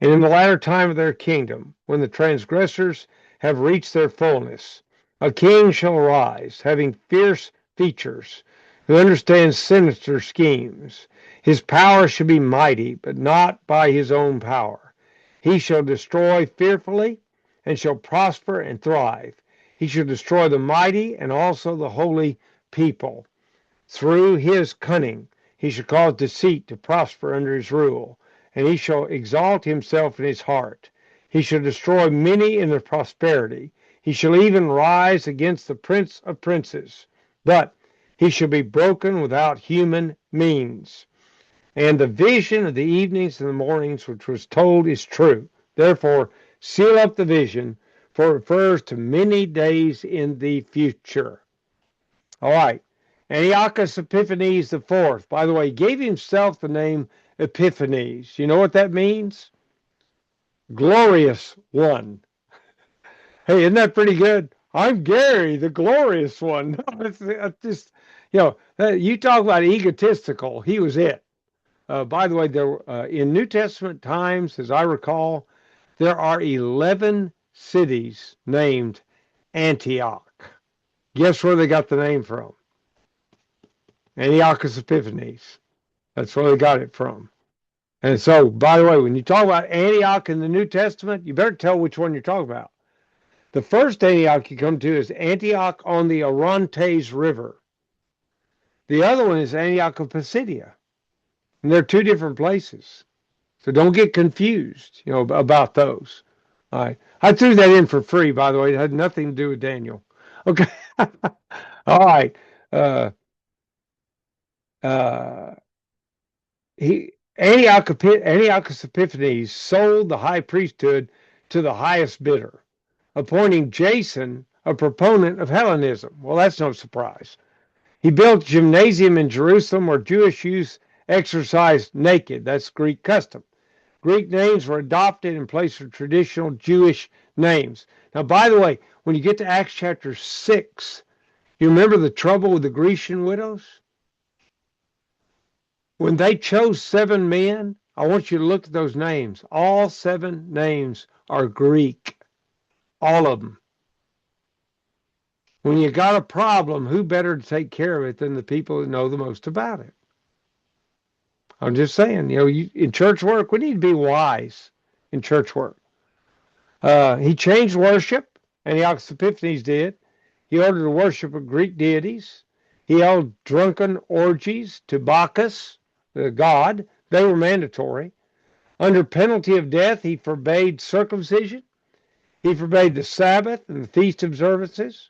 "And in the latter time of their kingdom, when the transgressors have reached their fullness, a king shall arise, having fierce features, who understands sinister schemes. His power shall be mighty, but not by his own power. He shall destroy fearfully, and shall prosper and thrive. He shall destroy the mighty and also the holy people. Through his cunning he shall cause deceit to prosper under his rule, and he shall exalt himself in his heart. He shall destroy many in their prosperity. He shall even rise against the prince of princes, but he shall be broken without human means. And the vision of the evenings and the mornings which was told is true. Therefore, seal up the vision, for it refers to many days in the future." All right. Antiochus Epiphanes IV, by the way, gave himself the name Epiphanes. You know what that means? Glorious one. Hey, isn't that pretty good? I'm Gary, the glorious one. It's just, you talk about egotistical. He was it. By the way, in New Testament times, as I recall, there are 11 cities named Antioch. Guess where they got the name from? Antiochus Epiphanes. That's where they got it from. And so, by the way, when you talk about Antioch in the New Testament, you better tell which one you're talking about. The first Antioch you come to is Antioch on the Orontes River. The other one is Antioch of Pisidia. And they're two different places. So don't get confused, about those. All right. I threw that in for free, by the way. It had nothing to do with Daniel. Okay. All right. Antiochus Epiphanes sold the high priesthood to the highest bidder, appointing Jason a proponent of Hellenism. Well, that's no surprise. He built a gymnasium in Jerusalem where Jewish youth exercised naked. That's Greek custom. Greek names were adopted in place of traditional Jewish names. Now, by the way, when you get to Acts chapter 6, you remember the trouble with the Grecian widows? When they chose 7 men, I want you to look at those names. All 7 names are Greek. All of them. When you got a problem, who better to take care of it than the people that know the most about it? I'm just saying, in church work, we need to be wise in church work. He changed worship, Antiochus Epiphanes did. He ordered the worship of Greek deities. He held drunken orgies to Bacchus, the god. They were mandatory. Under penalty of death, he forbade circumcision. He forbade the Sabbath and the feast observances.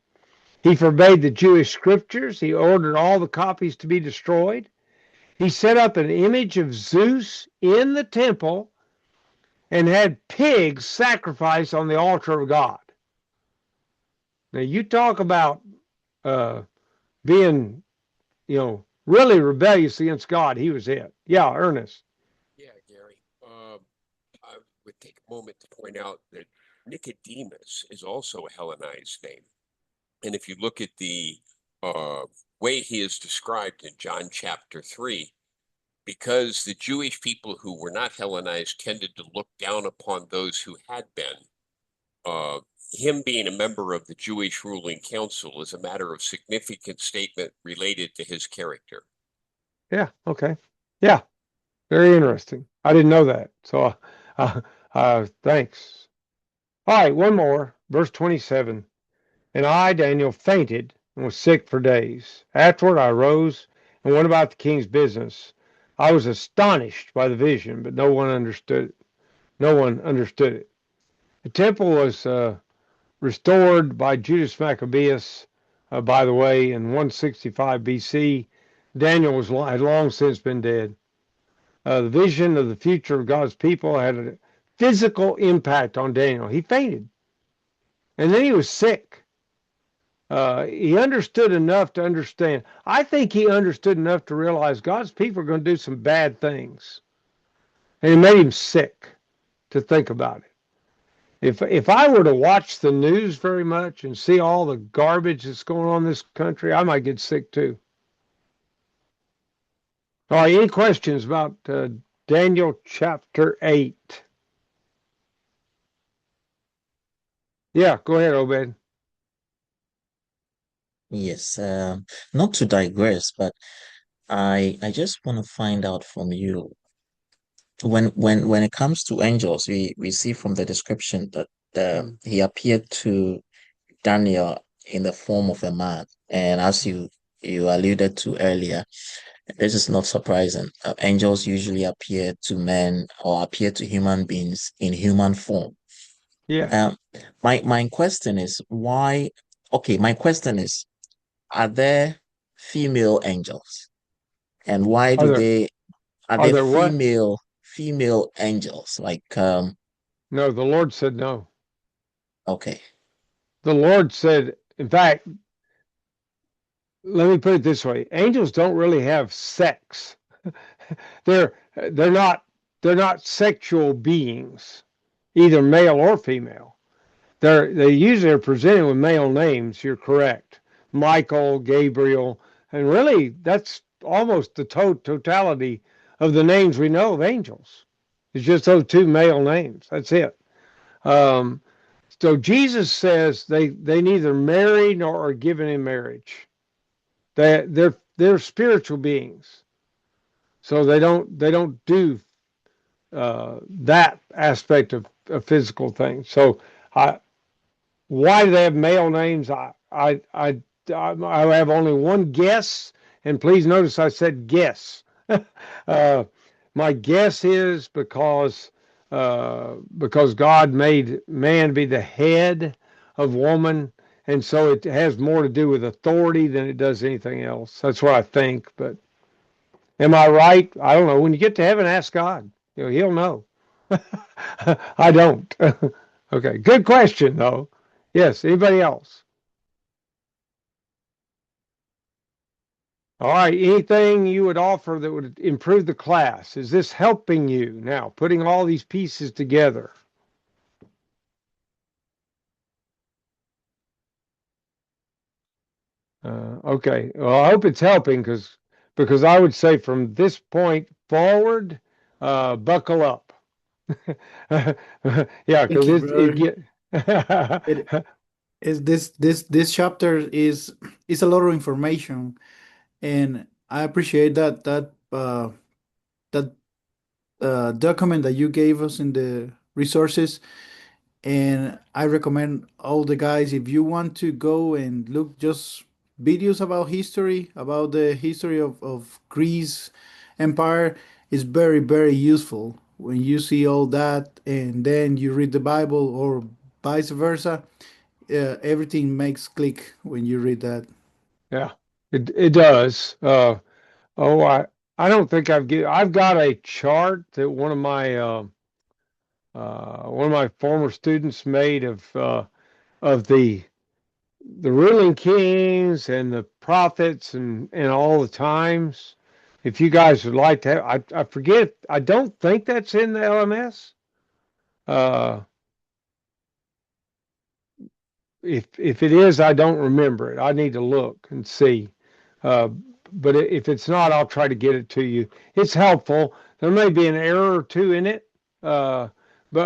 He forbade the Jewish scriptures. He ordered all the copies to be destroyed. He set up an image of Zeus in the temple and had pigs sacrificed on the altar of God. Now, you talk about being, really rebellious against God. He was it. Yeah, Ernest. Yeah, Gary. I would take a moment to point out that Nicodemus is also a Hellenized name. And if you look at the way he is described in John chapter 3, because the Jewish people who were not Hellenized tended to look down upon those who had been, him being a member of the Jewish ruling council is a matter of significant statement related to his character. Yeah, okay. Yeah, very interesting. I didn't know that. So thanks. All right, one more. Verse 27. And I, Daniel, fainted and was sick for days. Afterward I arose and went about the king's business. I was astonished by the vision, but no one understood it. No one understood it. The temple was restored by Judas Maccabeus, by the way, in 165 BC. Daniel had long since been dead. The vision of the future of God's people had a physical impact on Daniel. He fainted. And then he was sick. He understood enough to understand. I think he understood enough to realize God's people are going to do some bad things. And it made him sick to think about it. If I were to watch the news very much and see all the garbage that's going on in this country, I might get sick too. All right, any questions about Daniel chapter 8? Yeah, go ahead, Obed. Yes, not to digress, but I just want to find out from you when it comes to angels, we see from the description that he appeared to Daniel in the form of a man, and as you alluded to earlier, this is not surprising. Angels usually appear to men or appear to human beings in human form. Yeah. My question is why? Okay, my question is, are there female angels, and why do they? Are there female angels? Like No, the Lord said no. Okay. The Lord said, in fact, let me put it this way: angels don't really have sex. they're not sexual beings, either male or female. They usually are presented with male names. You're correct. Michael, Gabriel, and really that's almost the totality of the names we know of angels. It's just those 2 male names. That's it. So Jesus says they neither marry nor are given in marriage. They're they're spiritual beings, so they don't do that aspect of physical things. So why do they have male names? I have only one guess, and please notice I said guess. My guess is because God made man be the head of woman, and so it has more to do with authority than it does anything else. That's what I think. But am I right? I don't know. When you get to heaven, ask God. He'll know. I don't. Okay, good question though. Yes, anybody else? All right, anything you would offer that would improve the class? Is this helping you now, putting all these pieces together? Okay, well, I hope it's helping because I would say from this point forward, buckle up. Yeah, Thank because you, it brother. get It is this chapter is a lot of information, and I appreciate that document that you gave us in the resources. And I recommend all the guys, if you want to go and look just videos about the history of Greece Empire, is very, very useful when you see all that and then you read the Bible or vice versa. Everything makes click when you read that. yeah, it does. Oh, I don't think I've got a chart that one of my former students made of the ruling kings and the prophets and all the times. If you guys would like to I forget. I don't think that's in the LMS. Uh, if it is, I don't remember it. I need to look and see. Uh, but if it's not, I'll try to get it to you. It's helpful. There may be an error or two in it, but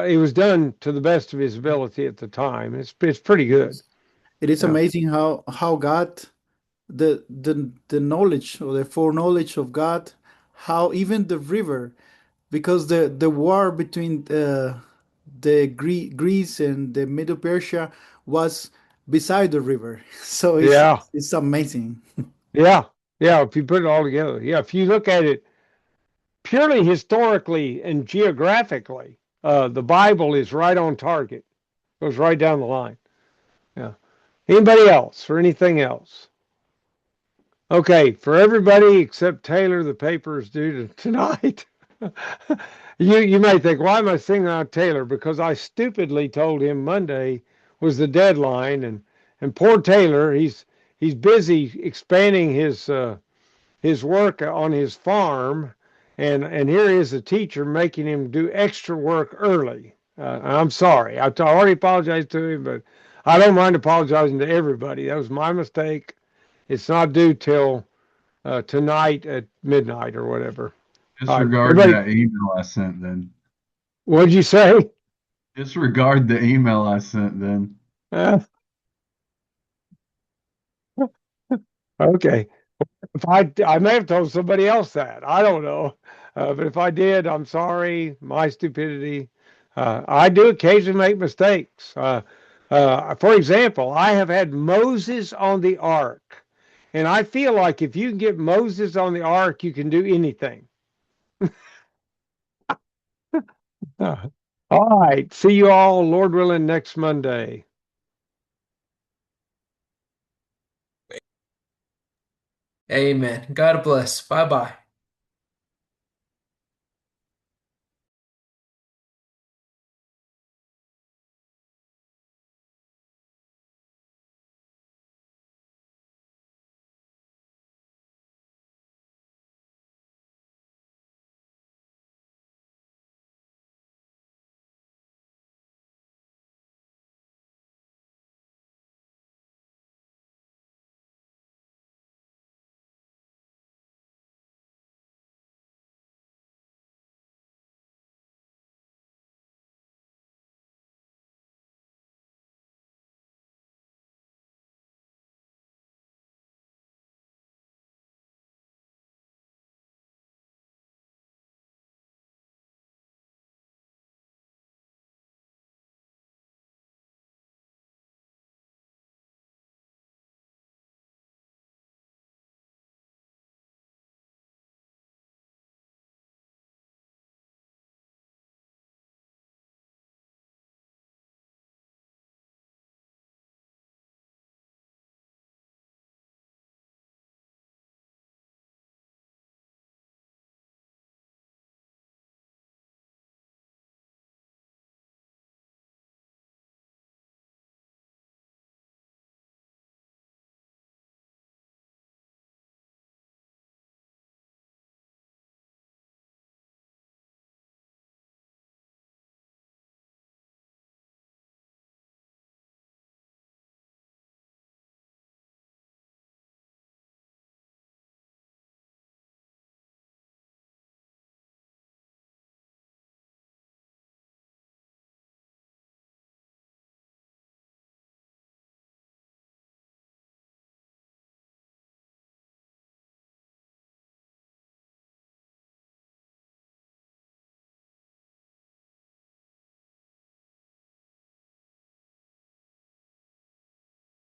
it was done to the best of his ability at the time. It's pretty good. It is Yeah. amazing how God, the knowledge or the foreknowledge of God, how even the river, because the war between Greece and the Middle Persia was beside the river. So Yeah. it's amazing. Yeah. Yeah. If you put it all together. Yeah. If you look at it purely historically and geographically, the Bible is right on target. Goes right down the line. Yeah. Anybody else or anything else? Okay, for everybody except Taylor, the paper is due to tonight. You may think, why am I singing out Taylor? Because I stupidly told him Monday was the deadline, and poor Taylor, he's busy expanding his work on his farm, and here is a teacher making him do extra work early. I'm sorry. I already apologized to him, but I don't mind apologizing to everybody. That was my mistake. It's not due till tonight at midnight or whatever. All right, Disregard everybody, that email I sent then. what'd you say? Disregard the email I sent then. Uh, okay. If I may have told somebody else that. I don't know. But if I did, I'm sorry. My stupidity. I do occasionally make mistakes. For example, I have had Moses on the ark, and I feel like if you can get Moses on the ark, you can do anything. All right. See you all, Lord willing, next Monday. Amen. God bless. Bye bye.